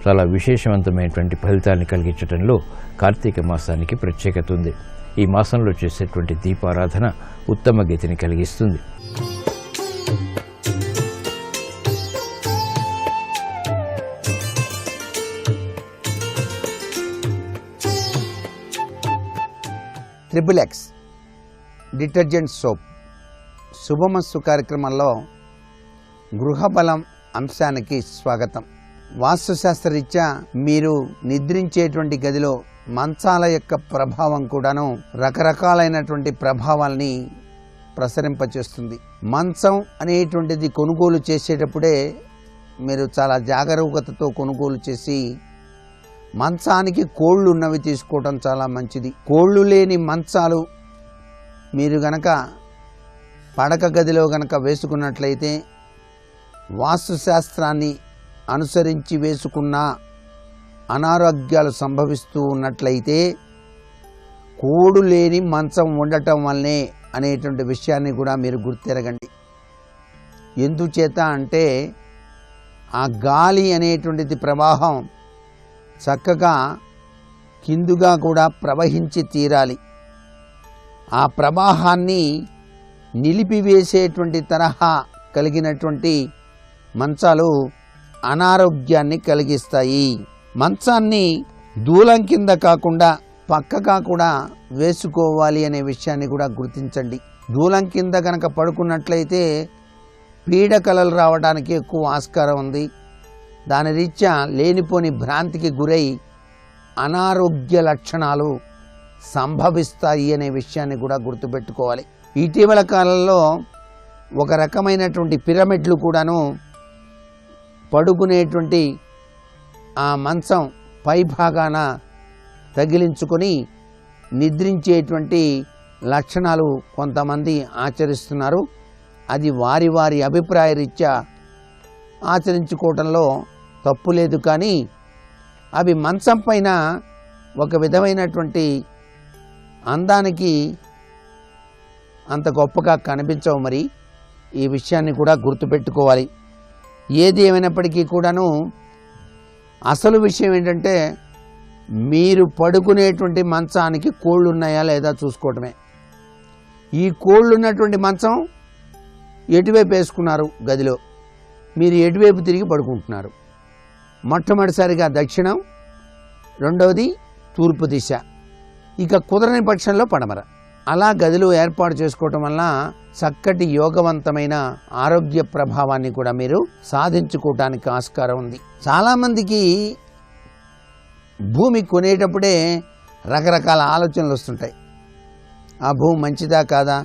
చాలా విశేషవంతమైనటువంటి ఫలితాన్ని కలిగించడంలో కార్తీక మాసానికి ప్రత్యేకత ఉంది. ఈ మాసంలో చేసేటువంటి దీపారాధన ఉత్తమ గతిని కలిగిస్తుంది. XXX డిటర్జెంట్ సోప్ శుభమస్తు కార్యక్రమంలో గృహబలం అంశానికి స్వాగతం. వాస్తుశాస్త్రరీత్యా మీరు నిద్రించేటువంటి గదిలో మంచాల యొక్క ప్రభావం కూడాను రకరకాలైనటువంటి ప్రభావాల్ని ప్రసరింపచేస్తుంది. మంచం అనేటువంటిది కొనుగోలు చేసేటప్పుడే మీరు చాలా జాగరూకతతో కొనుగోలు చేసి మంచానికి కోళ్ళు ఉన్నవి తీసుకోవడం చాలా మంచిది. కోళ్ళు లేని మంచాలు మీరు గనక పడక గదిలో గనక వేసుకున్నట్లయితే వాస్తుశాస్త్రాన్ని అనుసరించి వేసుకున్న అనారోగ్యాలు సంభవిస్తూ ఉన్నట్లయితే కోడు లేని మంచం ఉండటం వల్లనే అనేటువంటి విషయాన్ని కూడా మీరు గుర్తెరగండి. ఎందుచేత అంటే ఆ గాలి అనేటువంటిది ప్రవాహం చక్కగా కిందుగా కూడా ప్రవహించి తీరాలి. ఆ ప్రవాహాన్ని నిలిపివేసేటువంటి తరహా కలిగినటువంటి మంచాలు అనారోగ్యాన్ని కలిగిస్తాయి. మంచాన్ని దూలం కింద కాకుండా పక్కగా కూడా వేసుకోవాలి అనే విషయాన్ని కూడా గుర్తించండి. దూలం కింద కనుక పడుకున్నట్లయితే పీడకలలు రావడానికి ఎక్కువ ఆస్కారం ఉంది. దాని రీత్యా లేనిపోని భ్రాంతికి గురై అనారోగ్య లక్షణాలు సంభవిస్తాయి అనే విషయాన్ని కూడా గుర్తుపెట్టుకోవాలి. ఇటీవల కాలంలో ఒక రకమైనటువంటి పిరమిడ్లు కూడాను పడుకునేటువంటి ఆ మంచం పై భాగాన తగిలించుకొని నిద్రించేటువంటి లక్షణాలు కొంతమంది ఆచరిస్తున్నారు. అది వారి వారి అభిప్రాయ రీత్యా ఆచరించుకోవటంలో తప్పు లేదు. కానీ అవి మంచం పైన ఒక విధమైనటువంటి అందానికి అంత గొప్పగా కనిపించవు. మరి ఈ విషయాన్ని కూడా గుర్తుపెట్టుకోవాలి. ఏది ఏమైనప్పటికీ కూడాను అసలు విషయం ఏంటంటే మీరు పడుకునేటువంటి మంచానికి కోళ్ళు ఉన్నాయా లేదా చూసుకోవటమే. ఈ కోళ్ళు ఉన్నటువంటి మంచం ఎటువైపు వేసుకున్నారు గదిలో, మీరు ఎటువైపు తిరిగి పడుకుంటున్నారు. మొట్టమొదటిసారిగా దక్షిణం, రెండవది తూర్పు దిశ, ఇక కుదరని పక్షంలో పడమర. అలా గదిలో ఏర్పాటు చేసుకోవటం వల్ల చక్కటి యోగవంతమైన ఆరోగ్య ప్రభావాన్ని కూడా మీరు సాధించుకోవటానికి ఆస్కారం ఉంది. చాలామందికి భూమి కొనేటప్పుడే రకరకాల ఆలోచనలు వస్తుంటాయి. ఆ భూమి మంచిదా కాదా,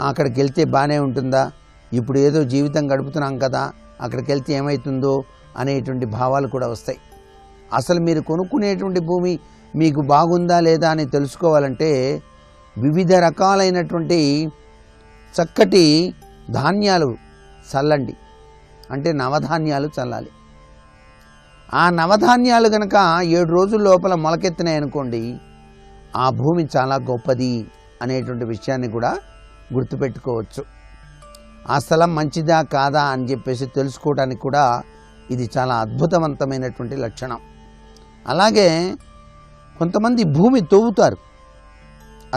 అక్కడికి వెళ్తే బాగానే ఉంటుందా, ఇప్పుడు ఏదో జీవితం గడుపుతున్నాం కదా, అక్కడికి వెళ్తే ఏమవుతుందో అనేటువంటి భావాలు కూడా వస్తాయి. అసలు మీరు కొనుక్కునేటువంటి భూమి మీకు బాగుందా లేదా అని తెలుసుకోవాలంటే వివిధ రకాలైనటువంటి చక్కటి ధాన్యాలు చల్లండి. అంటే నవధాన్యాలు చల్లాలి. ఆ నవధాన్యాలు కనుక 7 రోజుల లోపల మొలకెత్తినాయి అనుకోండి, ఆ భూమి చాలా గొప్పది అనేటువంటి విషయాన్ని కూడా గుర్తుపెట్టుకోవచ్చు. ఆ స్థలం మంచిదా కాదా అని చెప్పేసి తెలుసుకోవడానికి కూడా ఇది చాలా అద్భుతవంతమైనటువంటి లక్షణం. అలాగే కొంతమంది భూమి తవ్వుతారు,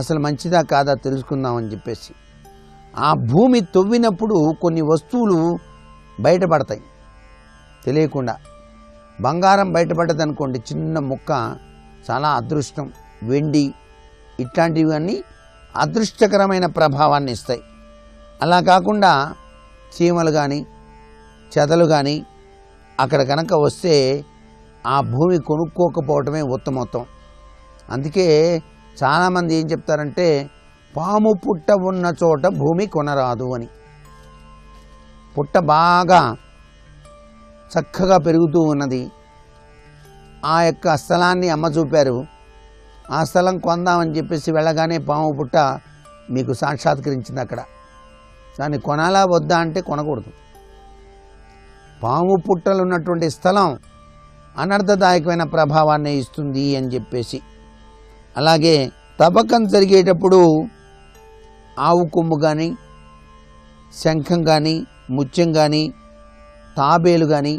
అసలు మంచిదా కాదా తెలుసుకుందామని చెప్పేసి. ఆ భూమి తవ్వినప్పుడు కొన్ని వస్తువులు బయటపడతాయి తెలియకుండా. బంగారం బయటపడ్డది అనుకోండి, చిన్న ముక్క, చాలా అదృష్టం. వెండి ఇట్లాంటివన్నీ అదృష్టకరమైన ప్రభావాన్ని ఇస్తాయి. అలా కాకుండా చీమలు కానీ చెదలు కానీ అక్కడ కనుక వస్తే ఆ భూమి కొనుక్కోకపోవటమే ఉత్తమోత్తం. అందుకే చాలామంది ఏం చెప్తారంటే పాము పుట్ట ఉన్న చోట భూమి కొనరాదు అని. పుట్ట బాగా చక్కగా పెరుగుతూ ఉన్నది, ఆ యొక్క స్థలాన్ని అమ్మ చూపారు, ఆ స్థలం కొందామని చెప్పేసి వెళ్ళగానే పాము పుట్ట మీకు సాక్షాత్కరించింది. అక్కడ దాన్ని కొనాలా వద్దా అంటే కొనకూడదు. పాము పుట్టలు ఉన్నటువంటి స్థలం అనర్థదాయకమైన ప్రభావాన్ని ఇస్తుంది అని చెప్పేసి. అలాగే తవ్వకం జరిగేటప్పుడు ఆవు కొమ్ము కానీ, శంఖం కానీ, ముత్యం కానీ, తాబేలు కానీ,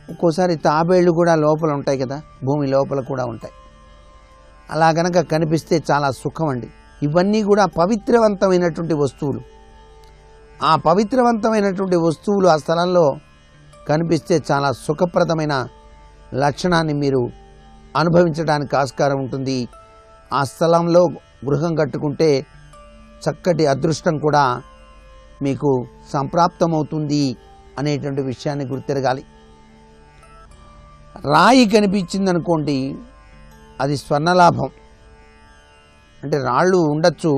ఒక్కోసారి తాబేళ్ళు కూడా లోపల ఉంటాయి కదా, భూమి లోపల కూడా ఉంటాయి. అలా గనక కనిపిస్తే చాలా సుఖం అండి. ఇవన్నీ కూడా పవిత్రవంతమైనటువంటి వస్తువులు. ఆ పవిత్రవంతమైనటువంటి వస్తువులు ఆ స్థలంలో కనిపిస్తే చాలా సుఖప్రదమైన లక్షణాన్ని మీరు అనుభవించడానికి ఆస్కారం ఉంటుంది. ఆ స్థలంలో గృహం కట్టుకుంటే చక్కటి అదృష్టం కూడా మీకు సంప్రాప్తమవుతుంది అనేటువంటి విషయాన్ని గుర్తిరగాలి. రాయి కనిపించిందనుకోండి, అది స్వర్ణలాభం. అంటే రాళ్ళు ఉండొచ్చు,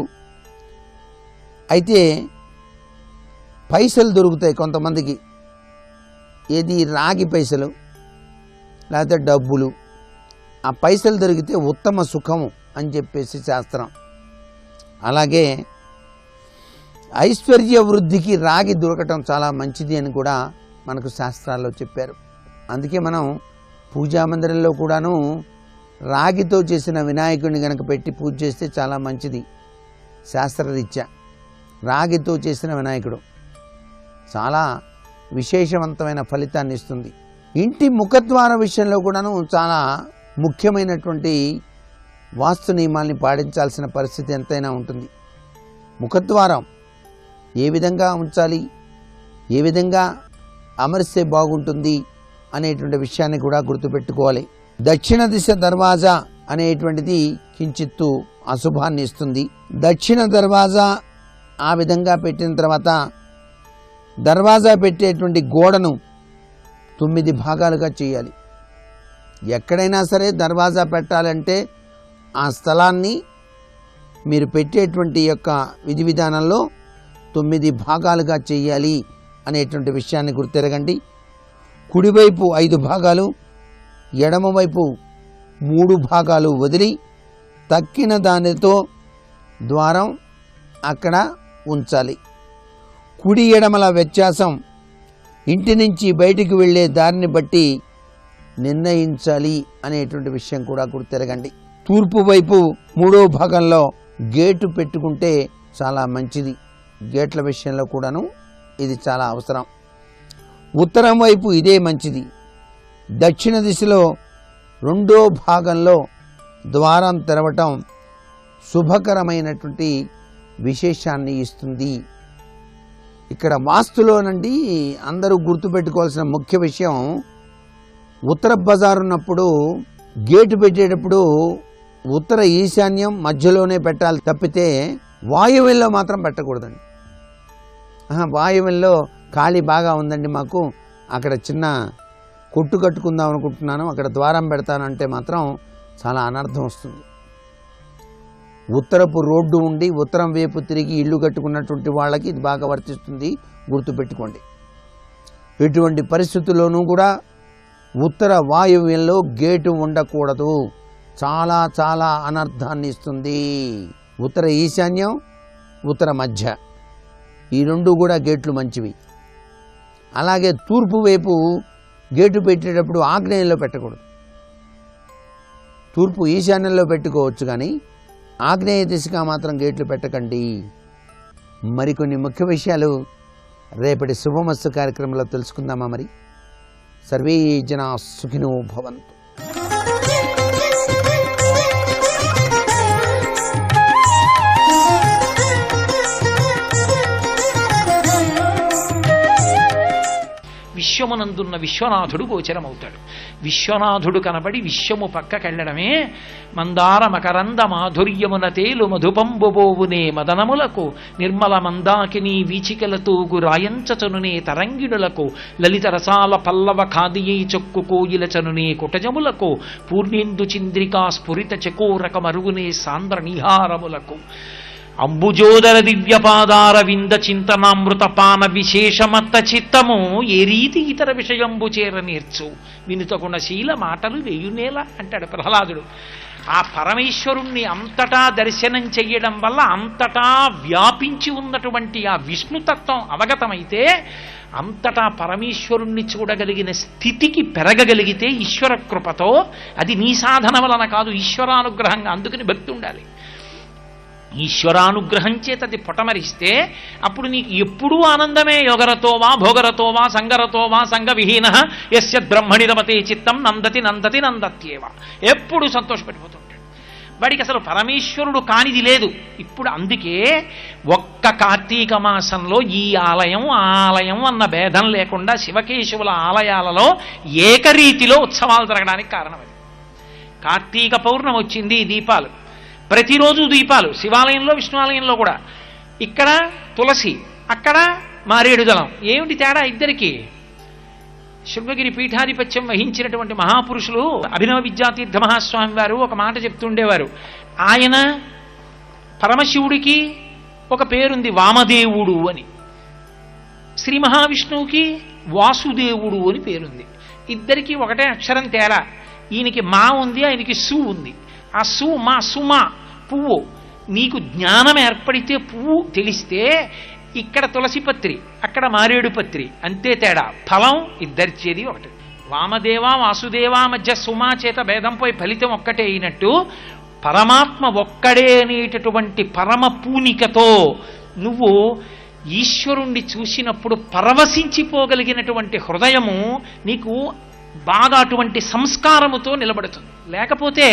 అయితే పైసలు దొరుకుతాయి కొంతమందికి. ఏది రాగి పైసలు లేకపోతే డబ్బులు. ఆ పైసలు దొరికితే ఉత్తమ సుఖము అని చెప్పేసి శాస్త్రం. అలాగే ఐశ్వర్య వృద్ధికి రాగి దొరకటం చాలా మంచిది అని కూడా మనకు శాస్త్రాల్లో చెప్పారు. అందుకే మనం పూజా మందిరంలో కూడాను రాగితో చేసిన వినాయకుడిని కనుక పెట్టి పూజ చేస్తే చాలా మంచిది. శాస్త్రరీత్యా రాగితో చేసిన వినాయకుడు చాలా విశేషవంతమైన ఫలితాన్ని ఇస్తుంది. ఇంటి ముఖద్వార విషయంలో కూడాను చాలా ముఖ్యమైనటువంటి వాస్తు నియమాల్ని పాటించాల్సిన పరిస్థితి ఎంతైనా ఉంటుంది. ముఖద్వారం ఏ విధంగా ఉంచాలి, ఏ విధంగా అమరిస్తే బాగుంటుంది అనేటువంటి విషయాన్ని కూడా గుర్తుపెట్టుకోవాలి. దక్షిణ దిశ దర్వాజా అనేటువంటిది కించిత్తు అశుభాన్ని ఇస్తుంది. దక్షిణ దర్వాజా ఆ విధంగా పెట్టిన తర్వాత దర్వాజా పెట్టేటువంటి గోడను 9 భాగాలుగా చేయాలి. ఎక్కడైనా సరే దర్వాజా పెట్టాలంటే ఆ స్థలాన్ని మీరు పెట్టేటువంటి యొక్క విధి విధానంలో 9 భాగాలుగా చేయాలి అనేటువంటి విషయాన్ని గుర్తెరగండి. కుడివైపు 5 భాగాలు, ఎడమవైపు 3 భాగాలు వదిలి తక్కిన దానితో ద్వారం అక్కడ ఉంచాలి. కుడి ఎడమల వ్యత్యాసం ఇంటి నుంచి బయటికి వెళ్ళే దారిని బట్టి నిర్ణయించాలి అనేటువంటి విషయం కూడా గుర్తెరగండి. తూర్పు వైపు 3వ భాగంలో గేటు పెట్టుకుంటే చాలా మంచిది. గేట్ల విషయంలో కూడాను ఇది చాలా అవసరం. ఉత్తరం వైపు ఇదే మంచిది. దక్షిణ దిశలో 2వ భాగంలో ద్వారం తెరవటం శుభకరమైనటువంటి విశేషాన్ని ఇస్తుంది. ఇక్కడ వాస్తులోనండి అందరూ గుర్తుపెట్టుకోవాల్సిన ముఖ్య విషయం, ఉత్తర బజారు ఉన్నప్పుడు గేటు పెట్టేటప్పుడు ఉత్తర ఈశాన్యం మధ్యలోనే పెట్టాలి తప్పితే వాయువ్యంలో మాత్రం పెట్టకూడదండి. వాయువ్యంలో ఖాళీ బాగా ఉందండి, మాకు అక్కడ చిన్న కొట్టు కట్టుకుందాం అనుకుంటున్నాను, అక్కడ ద్వారం పెడతానంటే మాత్రం చాలా అనర్థం వస్తుంది. ఉత్తరపు రోడ్డు ఉండి ఉత్తరం వైపు తిరిగి ఇల్లు కట్టుకున్నటువంటి వాళ్ళకి ఇది బాగా వర్తిస్తుంది, గుర్తుపెట్టుకోండి. ఎటువంటి పరిస్థితుల్లోనూ కూడా ఉత్తర వాయువ్యంలో గేటు ఉండకూడదు, చాలా చాలా అనర్థాన్ని ఇస్తుంది. ఉత్తర ఈశాన్యం, ఉత్తర మధ్య ఈ 2 కూడా గేట్లు మంచివి. అలాగే తూర్పు వైపు గేటు పెట్టేటప్పుడు ఆగ్నేయంలో పెట్టకూడదు. తూర్పు ఈశాన్యంలో పెట్టుకోవచ్చు కానీ ఆగ్నేయ దిశగా మాత్రం గేట్లు పెట్టకండి. మరికొన్ని ముఖ్య విషయాలు రేపటి శుభమస్తు కార్యక్రమంలో తెలుసుకుందామా? మరి సర్వే జనా సుఖినో భవంతు. విశ్వమునందున్న విశ్వనాథుడు గోచరమవుతాడు. విశ్వనాథుడు కనబడి విశ్వము పక్కకెళ్లడమే మందార మకరంద మాధుర్యమున తేలు మధుపంబుబోవునే మదనములకు నిర్మల మందాకిని వీచికలతూగు రాయంచనునే తరంగిణులకు లలిత రసాల పల్లవ ఖాదియై చొక్కు కోయిలచనునే కుటజములకు పూర్ణేందు చింద్రికా స్ఫురిత చకోరక మరుగునే సాంద్ర నిహారములకు అంబుజోదర దివ్యపాదార వింద చింతనామృత పాన విశేషమత్త చిత్తము ఏ రీతి ఇతర విషయంబు చేర నేర్చు వినుతకున్న శీల మాటలు వేయునేల అంటాడు ప్రహ్లాదుడు. ఆ పరమేశ్వరుణ్ణి అంతటా దర్శనం చెయ్యడం వల్ల అంతటా వ్యాపించి ఉన్నటువంటి ఆ విష్ణుతత్వం అవగతమైతే అంతటా పరమేశ్వరుణ్ణి చూడగలిగిన స్థితికి పెరగగలిగితే ఈశ్వర కృపతో, అది నీ సాధన వలన కాదు, ఈశ్వరానుగ్రహంగా. అందుకని భక్తి ఉండాలి. ఈశ్వరానుగ్రహం చేత అది పొటమరిస్తే అప్పుడు నీకు ఎప్పుడూ ఆనందమే. యోగరతో వా భోగరతో వా సంగరతో వా సంగవిహీన యస్య బ్రహ్మణి రమతే చిత్తం నందతి నందతి నందత్యేవ. ఎప్పుడు సంతోషపడిపోతుంటాడు. వాడికి అసలు పరమేశ్వరుడు కానిది లేదు. ఇప్పుడు అందుకే ఒక్క కార్తీక మాసంలో ఈ ఆలయం ఆ ఆలయం అన్న భేదం లేకుండా శివకేశవుల ఆలయాలలో ఏకరీతిలో ఉత్సవాలు జరగడానికి కారణం అది. కార్తీక పౌర్ణమి వచ్చింది, దీపాలు ప్రతిరోజు దీపాలు, శివాలయంలో విష్ణువాలయంలో కూడా. ఇక్కడ తులసి, అక్కడ మారేడుదలం. ఏమిటి తేడా ఇద్దరికి? శృంగగిరి పీఠాధిపత్యం వహించినటువంటి మహాపురుషులు అభినవ విద్యాతీర్థ మహాస్వామి వారు ఒక మాట చెప్తుండేవారు. ఆయన పరమశివుడికి ఒక పేరుంది వామదేవుడు అని, శ్రీ మహావిష్ణువుకి వాసుదేవుడు అని పేరుంది. ఇద్దరికి ఒకటే అక్షరం తేడా. ఈయనకి మా ఉంది, ఆయనకి సు ఉంది. ఆ మా సుమా పువ్వు. నీకు జ్ఞానం ఏర్పడితే పువ్వు తెలిస్తే ఇక్కడ తులసి పత్రి, అక్కడ మారేడు పత్రి, అంతే తేడా. ఫలం ఇద్దరిచేది ఒకటి. వామదేవ వాసుదేవ మధ్య సుమా చేత భేదం పోయి ఫలితం ఒక్కటే అయినట్టు పరమాత్మ ఒక్కడే అనేటటువంటి పరమ పూనికతో నువ్వు ఈశ్వరుణ్ణి చూసినప్పుడు పరవశించిపోగలిగినటువంటి హృదయము నీకు బాగా అటువంటి సంస్కారముతో నిలబడుతుంది. లేకపోతే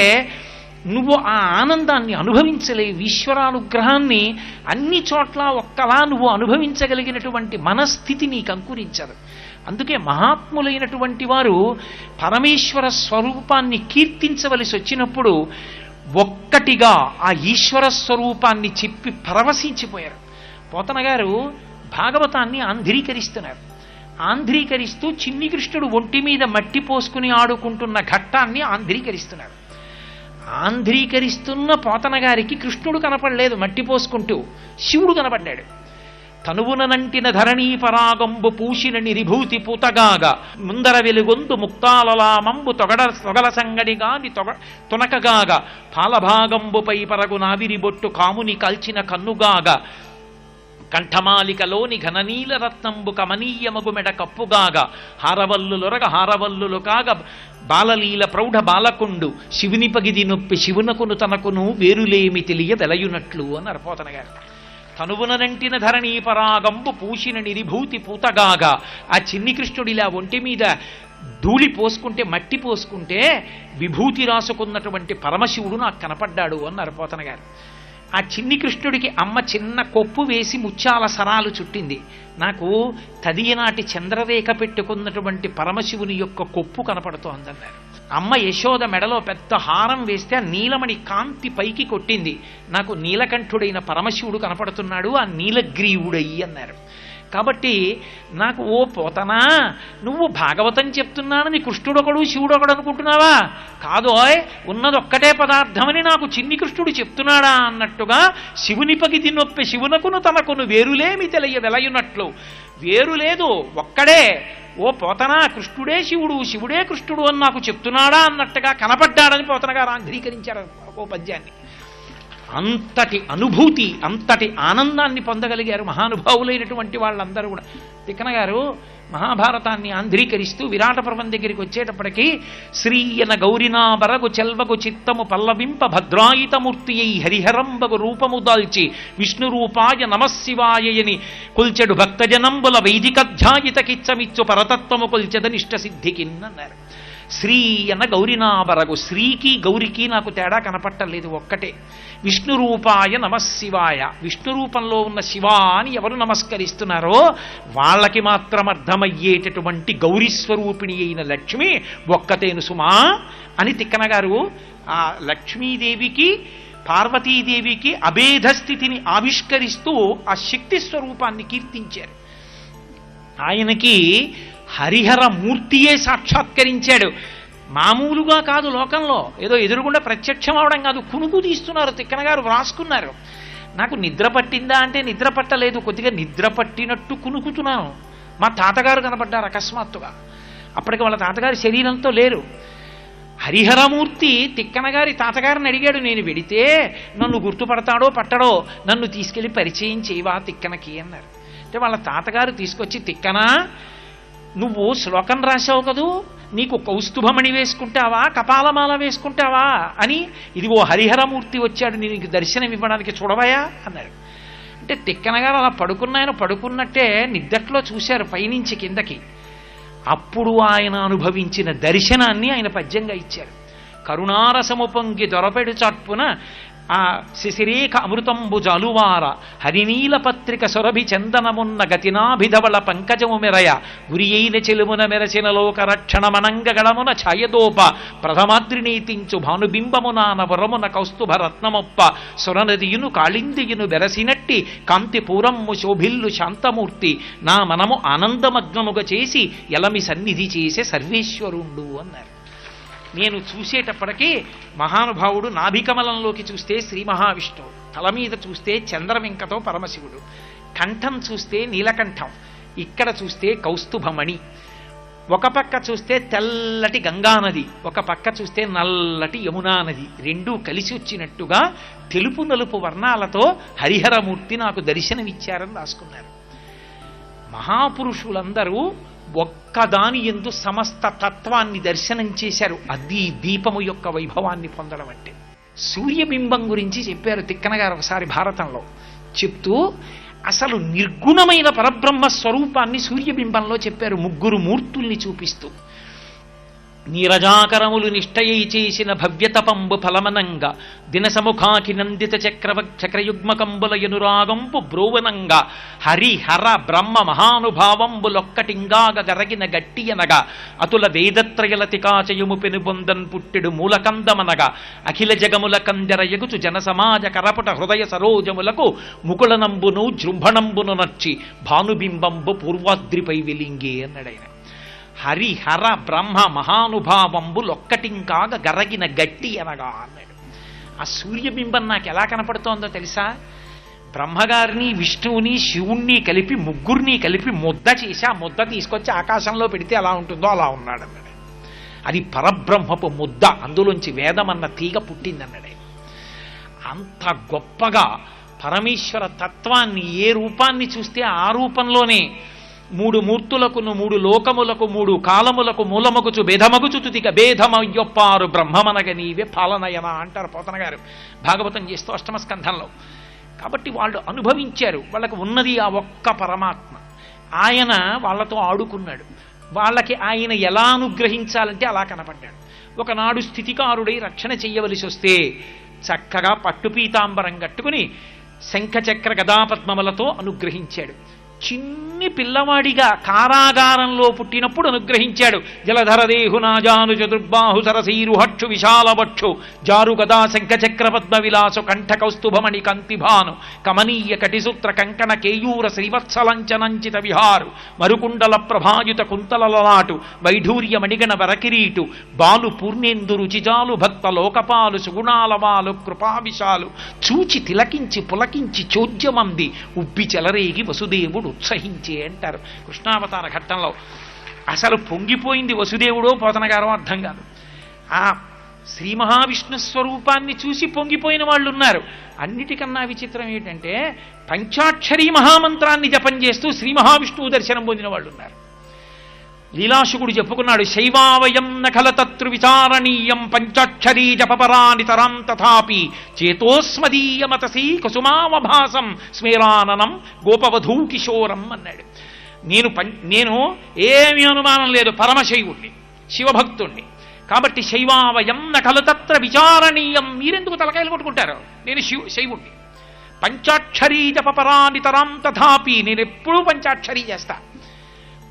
నువ్వు ఆ ఆనందాన్ని అనుభవించలేవు. ఈశ్వరానుగ్రహాన్ని అన్ని చోట్ల ఒక్కలా నువ్వు అనుభవించగలిగినటువంటి మనస్థితి నీకు అంకురించదు. అందుకే మహాత్ములైనటువంటి వారు పరమేశ్వర స్వరూపాన్ని కీర్తించవలసి వచ్చినప్పుడు ఒక్కటిగా ఆ ఈశ్వర స్వరూపాన్ని చెప్పి పరవశించిపోయారు. పోతన గారు భాగవతాన్ని ఆంధ్రీకరిస్తున్నారు. ఆంధ్రీకరిస్తూ చిన్ని కృష్ణుడు ఒంటి మీద మట్టి పోసుకుని ఆడుకుంటున్న ఘట్టాన్ని ఆంధ్రీకరిస్తున్నారు. ఆంధ్రీకరిస్తున్న పోతన గారికి కృష్ణుడు కనపడలేదు, మట్టి పోసుకుంటూ శివుడు కనపడ్డాడు. తనువునంటిన ధరణీ పరాగంబు పూసిన నిరిభూతి పూతగాగా ముందర వెలుగొందు ముక్తాలలామంబు తొగల సంగడిగాని తొనకగాగా పాలభాగంబుపై పరగు నావిరి బొట్టు కాముని కాల్చిన కన్నుగాగా కంఠమాలికలోని ఘననీల రత్నంబు కమనీయమగు మెడ కప్పుగాగా హారవల్లులొరగ హారవల్లులు కాగ బాలలీల ప్రౌఢ బాలకుండు శివుని పగిది నొప్పి శివునకును తనకును వేరులేమి తెలియ వెలయునట్లు అన్నారు పోతన గారు. తనువునంటిన ధరణీ పరాగంబు పూసిన నిరిభూతి పూతగాగా ఆ చిన్ని కృష్ణుడిలా ఒంటి మీద ధూళి పోసుకుంటే మట్టి పోసుకుంటే విభూతి రాసుకున్నటువంటి పరమశివుడు నాకు కనపడ్డాడు అన్నారు పోతన గారు. ఆ చిన్ని కృష్ణుడికి అమ్మ చిన్న కొప్పు వేసి ముత్యాల సరాలు చుట్టింది. నాకు తదియనాటి చంద్రరేఖ పెట్టుకున్నటువంటి పరమశివుని యొక్క కొప్పు కనపడుతోందన్నారు. అమ్మ యశోద మెడలో పెద్ద హారం వేస్తే ఆ నీలమణి కాంతి పైకి కొట్టింది. నాకు నీలకంఠుడైన పరమశివుడు కనపడుతున్నాడు, ఆ నీలగ్రీవుడయ్యి అన్నారు. కాబట్టి నాకు ఓ పోతనా, నువ్వు భాగవతం చెప్తున్నానని కృష్ణుడొకడు శివుడొకడు అనుకుంటున్నావా? కాదోయ్, ఉన్నదొక్కటే పదార్థమని నాకు చిన్ని కృష్ణుడు చెప్తున్నాడా అన్నట్టుగా శివుని పగిది నొప్పి శివునకును తనకును వేరులేమి తెలియ వెలయునట్లు. వేరు లేదు, ఒక్కడే. ఓ పోతనా, కృష్ణుడే శివుడు శివుడే కృష్ణుడు అని నాకు చెప్తున్నాడా అన్నట్టుగా కనపడ్డాడని పోతన గారు ఆంధ్రీకరించారు ఓ పద్యాన్ని. అంతటి అనుభూతి, అంతటి ఆనందాన్ని పొందగలిగారు మహానుభావులైనటువంటి వాళ్ళందరూ కూడా. తిక్కన గారు మహాభారతాన్ని ఆంధ్రీకరిస్తూ విరాట పర్వం దగ్గరికి వచ్చేటప్పటికీ శ్రీయన గౌరినాబరగు చెల్వగు చిత్తము పల్లవింప భద్రాయితమూర్తి అయి హరిహరంబగు రూపము దాల్చి విష్ణు రూపాయ నమశివాయని కొల్చెడు భక్తజనంబుల వైదికధ్యాయితకిచ్చమిచ్చు పరతత్వము కొల్చెదనిష్ట సిద్ధికిన్నన్నారు. శ్రీ అన్న గౌరినాబరగు, శ్రీకి గౌరికి నాకు తేడా కనపట్టలేదు, ఒక్కటే. విష్ణు రూపాయ నమశివాయ, విష్ణు రూపంలో ఉన్న శివ అని ఎవరు నమస్కరిస్తున్నారో వాళ్ళకి మాత్రం అర్థమయ్యేటటువంటి గౌరీస్వరూపిణి అయిన లక్ష్మి ఒక్కతేను సుమా అని తిక్కన గారు ఆ లక్ష్మీదేవికి పార్వతీదేవికి అభేద స్థితిని ఆవిష్కరిస్తూ ఆ శక్తి స్వరూపాన్ని కీర్తించారు. ఆయనకి హరిహర మూర్తియే సాక్షాత్కరించాడు. మామూలుగా కాదు, లోకంలో ఏదో ఎదురుగుండా ప్రత్యక్షం అవడం కాదు, కునుకు తీస్తున్నారు. తిక్కన గారు వ్రాసుకున్నారు. నాకు నిద్ర పట్టిందా అంటే నిద్ర పట్టలేదు, కొద్దిగా నిద్ర పట్టినట్టు కునుకుతున్నాను. మా తాతగారు కనపడ్డారు అకస్మాత్తుగా. అప్పటికి వాళ్ళ తాతగారు శరీరంతో లేరు. హరిహరమూర్తి తిక్కన గారి తాతగారిని అడిగాడు, నేను వెడితే నన్ను గుర్తుపడతాడో పట్టడో, నన్ను తీసుకెళ్లి పరిచయం చేయవా తిక్కనకి అన్నారు. అంటే వాళ్ళ తాతగారు తీసుకొచ్చి, తిక్కనా నువ్వు శ్లోకం రాశావు కదూ, నీకు కౌస్తుభమణి వేసుకుంటావా కపాలమాల వేసుకుంటావా అని, ఇది ఓ హరిహరమూర్తి వచ్చాడు నీకు దర్శనం ఇవ్వడానికి చూడవయా అన్నాడు. అంటే తిక్కన గారు అలా పడుకున్నాయన పడుకున్నట్టే నిద్దట్లో చూశారు పైనుంచి కిందకి. అప్పుడు ఆయన అనుభవించిన దర్శనాన్ని ఆయన పద్యంగా ఇచ్చారు. కరుణారసము పొంగి దొరపెడు చాట్పున ఆ శిశిరేఖ అమృతంబు జాలువార హరినీల పత్రిక సొరభి చందనమున్న గతినాభిధవళ పంకజము మెరయ గురి అయిన చెలుమున మెరసిన లోక రక్షణమనంగ గళమున ఛాయదోప ప్రథమాద్రినీతించు భానుబింబమునాన వరమున కౌస్తుభ రత్నమొప్ప సురనదియును కాళిందియును బెరసినట్టి కాంతి పూరమ్ము శోభిల్లు శాంతమూర్తి నా మనము ఆనందమగ్నముగా చేసి ఎలమి సన్నిధి చేసే సర్వేశ్వరుండు అన్నారు. నేను చూసేటప్పటికీ మహానుభావుడు నాభికమలంలోకి చూస్తే శ్రీ మహావిష్ణువు, తల మీద చూస్తే చంద్రవింకతో పరమశివుడు, కంఠం చూస్తే నీలకంఠం, ఇక్కడ చూస్తే కౌస్తుభమణి, ఒక పక్క చూస్తే తెల్లటి గంగానది, ఒక పక్క చూస్తే నల్లటి యమునా నది, రెండూ కలిసి వచ్చినట్టుగా తెలుపు నలుపు వర్ణాలతో హరిహరమూర్తి నాకు దర్శనమిచ్చారని రాసుకున్నారు. మహాపురుషులందరూ ఒక్కదాని యందు సమస్త తత్వాన్ని దర్శనం చేశారు. అది దీపము యొక్క వైభవాన్ని పొందడం అంటే. సూర్యబింబం గురించి చెప్పారు తిక్కన గారు ఒకసారి భారతంలో చెప్తూ, అసలు నిర్గుణమైన పరబ్రహ్మ స్వరూపాన్ని సూర్యబింబంలో చెప్పారు, ముగ్గురు మూర్తుల్ని చూపిస్తూ. నీరజాకరములు నిష్టయై చేసిన భవ్యతపంబు ఫలమనంగా దినసముఖాకి నందిత చక్రయుగ్మకంబుల ఎనురాగంపు బ్రోవనంగా హరిహర బ్రహ్మ మహానుభావంబులొక్కటింగాగ గరగిన గట్టియనగా అతుల వేదత్రయలతి కాచయుము పెనుబొందన్ పుట్టెడు మూలకందమనగా అఖిల జగముల కందెర ఎగుచు జనసమాజ కరపుట హృదయ సరోజములకు ముకుళనంబును జృంభణంబును నర్చి భానుబింబంబు పూర్వాద్రిపై వెలింగే అన్నాడైన. హరిహర బ్రహ్మ మహానుభావంబులొక్కటింకాగ గరగిన గట్టి అనగా అన్నాడు. ఆ సూర్యబింబం నాకు ఎలా కనపడుతోందో తెలుసా? బ్రహ్మగారిని విష్ణువుని శివుణ్ణి కలిపి ముగ్గురిని కలిపి ముద్ద చేసి ఆ ముద్ద తీసుకొచ్చి ఆకాశంలో పెడితే ఎలా ఉంటుందో అలా ఉన్నాడు అన్నాడు. అది పరబ్రహ్మపు ముద్ద, అందులోంచి వేదమన్న తీగ పుట్టిందన్నాడు. అంత గొప్పగా పరమేశ్వర తత్వాన్ని ఏ రూపాన్ని చూస్తే ఆ రూపంలోనే మూడు మూర్తులకును మూడు లోకములకు మూడు కాలములకు మూలమగుచు భేదమగుచు తుతిక భేదమయ్యొప్పారు బ్రహ్మమనగ నీవే పాలనయన అంటారు పోతన గారు భాగవతం చేస్తూ అష్టమ స్కంధంలో. కాబట్టి వాళ్ళు అనుభవించారు, వాళ్ళకు ఉన్నది ఆ ఒక్క పరమాత్మ. ఆయన వాళ్ళతో ఆడుకున్నాడు. వాళ్ళకి ఆయన ఎలా అనుగ్రహించాలంటే అలా కనపడ్డాడు. ఒకనాడు స్థితికారుడై రక్షణ చెయ్యవలసి వస్తే చక్కగా పట్టుపీతాంబరం కట్టుకుని శంఖచక్ర గదాపద్మములతో అనుగ్రహించాడు. చిన్ని పిల్లవాడిగా కారాగారంలో పుట్టినప్పుడు అనుగ్రహించాడు. జలధరదేహునాజాను చతుర్బాహు సరసీరుహక్షు విశాలవక్షు జారు గదా శంఖచక్ర పద్మ విలాసు కంఠ కౌస్తుభమణి కంతిభాను కమనీయ కటిసూత్ర కంకణ కేయూర శ్రీవత్సలంచనంచిత విహారు మరుకుండల ప్రభాయుత కుంతలలలాటు వైఢూర్య మణిగణ వరకిరీటు బాలు పూర్ణేందు రుచిజాలు భక్త లోకపాలు సుగుణాలవాలు కృపావిశాలు చూచి తిలకించి పులకించి చోద్యమంది ఉబ్బి చెలరేగి వసుదేవుడు ఉత్సహించే అంటారు కృష్ణావతార ఘట్టంలో. అసలు పొంగిపోయింది వసుదేవుడో పోతనగారో అర్థం కాదు. ఆ శ్రీ మహావిష్ణు స్వరూపాన్ని చూసి పొంగిపోయిన వాళ్ళు ఉన్నారు. అన్నిటికన్నా విచిత్రం ఏంటంటే పంచాక్షరీ మహామంత్రాన్ని జపం చేస్తూ శ్రీ మహావిష్ణువు దర్శనం పొందిన వాళ్ళు ఉన్నారు. లీలాశుకుడు చెప్పుకున్నాడు, శైవావయం నఖలతత్రు విచారణీయం పంచాక్షరీ జపపరానితరం తథాపి చేతోస్మదీయమతసీ కుసుమావభాసం స్మేరాననం గోపవధూ కిశోరం అన్నాడు. నేను ఏమీ అనుమానం లేదు, పరమశైవుణ్ణి, శివభక్తుణ్ణి. కాబట్టి శైవావయం నఖలతత్ర విచారణీయం. మీరెందుకు తలకాయలు కొట్టుకుంటారు? నేను శైవుణ్ణి. పంచాక్షరీ జపపరానితరం తథాపి, నేను ఎప్పుడూ పంచాక్షరీ చేస్తా.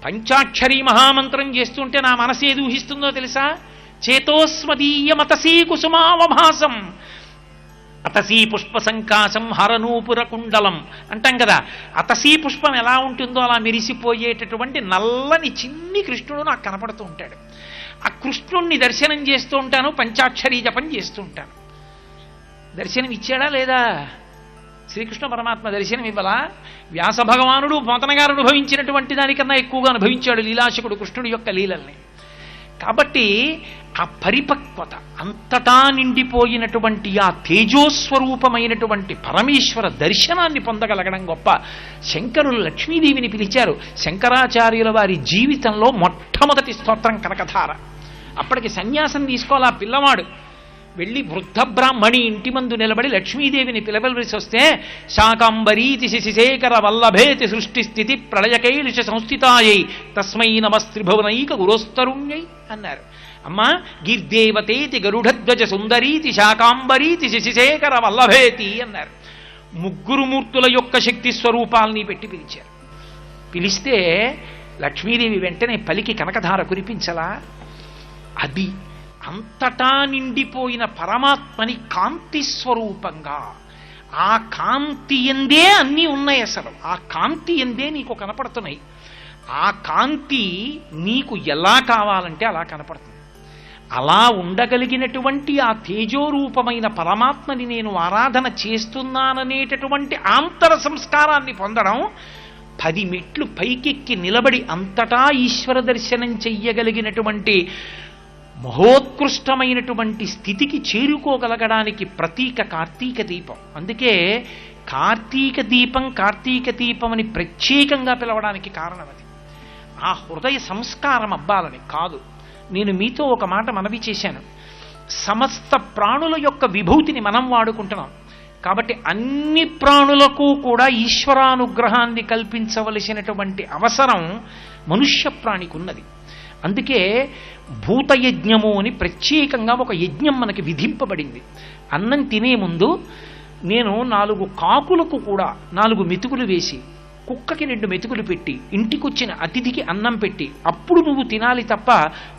పంచాక్షరీ మహామంత్రం చేస్తుంటే నా మనసు ఏది ఊహిస్తుందో తెలుసా? చేతోస్మదీయమతసీ కుసుమావభాసం, అతసీ పుష్ప సంకాశం హరనూపుర కుండలం అంటాం కదా. అతసీ పుష్పం ఎలా ఉంటుందో అలా మెరిసిపోయేటటువంటి నల్లని చిన్ని కృష్ణుడు నాకు కనపడుతూ ఉంటాడు. ఆ కృష్ణుణ్ణి దర్శనం చేస్తూ ఉంటాను, పంచాక్షరీ జపం చేస్తూ ఉంటాను. దర్శనం ఇచ్చాడా లేదా? శ్రీకృష్ణ పరమాత్మ దర్శనం ఇవ్వలా? వ్యాస భగవానుడు పోతనగారు అనుభవించినటువంటి దానికన్నా ఎక్కువగా అనుభవించాడు లీలాశకుడు కృష్ణుడి యొక్క లీలల్ని. కాబట్టి ఆ పరిపక్వత, అంతటా నిండిపోయినటువంటి ఆ తేజోస్వరూపమైనటువంటి పరమేశ్వర దర్శనాన్ని పొందగలగడం గొప్ప. శంకరులు లక్ష్మీదేవిని పిలిచారు. శంకరాచార్యుల వారి జీవితంలో మొట్టమొదటి స్తోత్రం కనకధార. అప్పటికి సన్యాసం తీసుకోవాలి ఆ పిల్లవాడు. వెళ్ళి వృద్ధ బ్రాహ్మణి ఇంటి మందు నిలబడి లక్ష్మీదేవిని పిలవలసి వస్తే శాకాంబరీతి శశిశేఖర వల్లభేతి సృష్టి స్థితి ప్రళయకైలుష సంస్థితాయై తస్మై నమస్త్రిభువనైక గురోస్తరుణ్యై అన్నారు. అమ్మా గిర్దేవతేతి గరుడధ్వజ సుందరీతి శాకాంబరీతి శశిశేఖర వల్లభేతి అన్నారు. ముగ్గురు మూర్తుల యొక్క శక్తి స్వరూపాల్ని పెట్టి పిలిచారు. పిలిస్తే లక్ష్మీదేవి వెంటనే పలికి కనకధార కురిపించలా? అది అంతటా నిండిపోయిన పరమాత్మని కాంతి స్వరూపంగా, ఆ కాంతి ఎందే అన్నీ ఉన్నాయి. అసలు ఆ కాంతి ఎందే నీకు కనపడుతున్నాయి. ఆ కాంతి నీకు ఎలా కావాలంటే అలా కనపడుతుంది. అలా ఉండగలిగినటువంటి ఆ తేజోరూపమైన పరమాత్మని నేను ఆరాధన చేస్తున్నాననేటటువంటి ఆంతర సంస్కారాన్ని పొందడం, 10 మెట్లు పైకెక్కి నిలబడి అంతటా ఈశ్వర దర్శనం చెయ్యగలిగినటువంటి మహోత్కృష్టమైనటువంటి స్థితికి చేరుకోగలగడానికి ప్రతీక కార్తీక దీపం. అందుకే కార్తీక దీపం అని ప్రత్యేకంగా పిలవడానికి కారణం అది. ఆ హృదయ సంస్కారం అబ్బాలని కాదు. నేను మీతో ఒక మాట మనవి చేశాను. సమస్త ప్రాణుల యొక్క విభూతిని మనం వాడుకుంటున్నాం. కాబట్టి అన్ని ప్రాణులకు కూడా ఈశ్వరానుగ్రహాన్ని కల్పించవలసినటువంటి అవసరం మనుష్య ప్రాణికి ఉన్నది. అందుకే భూతయజ్ఞము అని ప్రత్యేకంగా ఒక యజ్ఞం మనకి విధింపబడింది. అన్నం తినే ముందు నేను 4 కాకులకు కూడా 4 మెతుకులు వేసి, కుక్కకి 2 మెతుకులు పెట్టి, ఇంటికొచ్చిన అతిథికి అన్నం పెట్టి అప్పుడు నువ్వు తినాలి తప్ప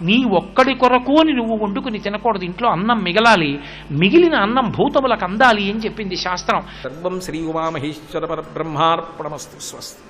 నీ ఒక్కడి కొరకు అని నువ్వు వండుకుని తినకూడదు. ఇంట్లో అన్నం మిగలాలి, మిగిలిన అన్నం భూతములకు అందాలి అని చెప్పింది శాస్త్రం. సర్వం శ్రీ ఉమామహేశ్వర పరబ్రహ్మార్పణమస్తు. స్వస్తి.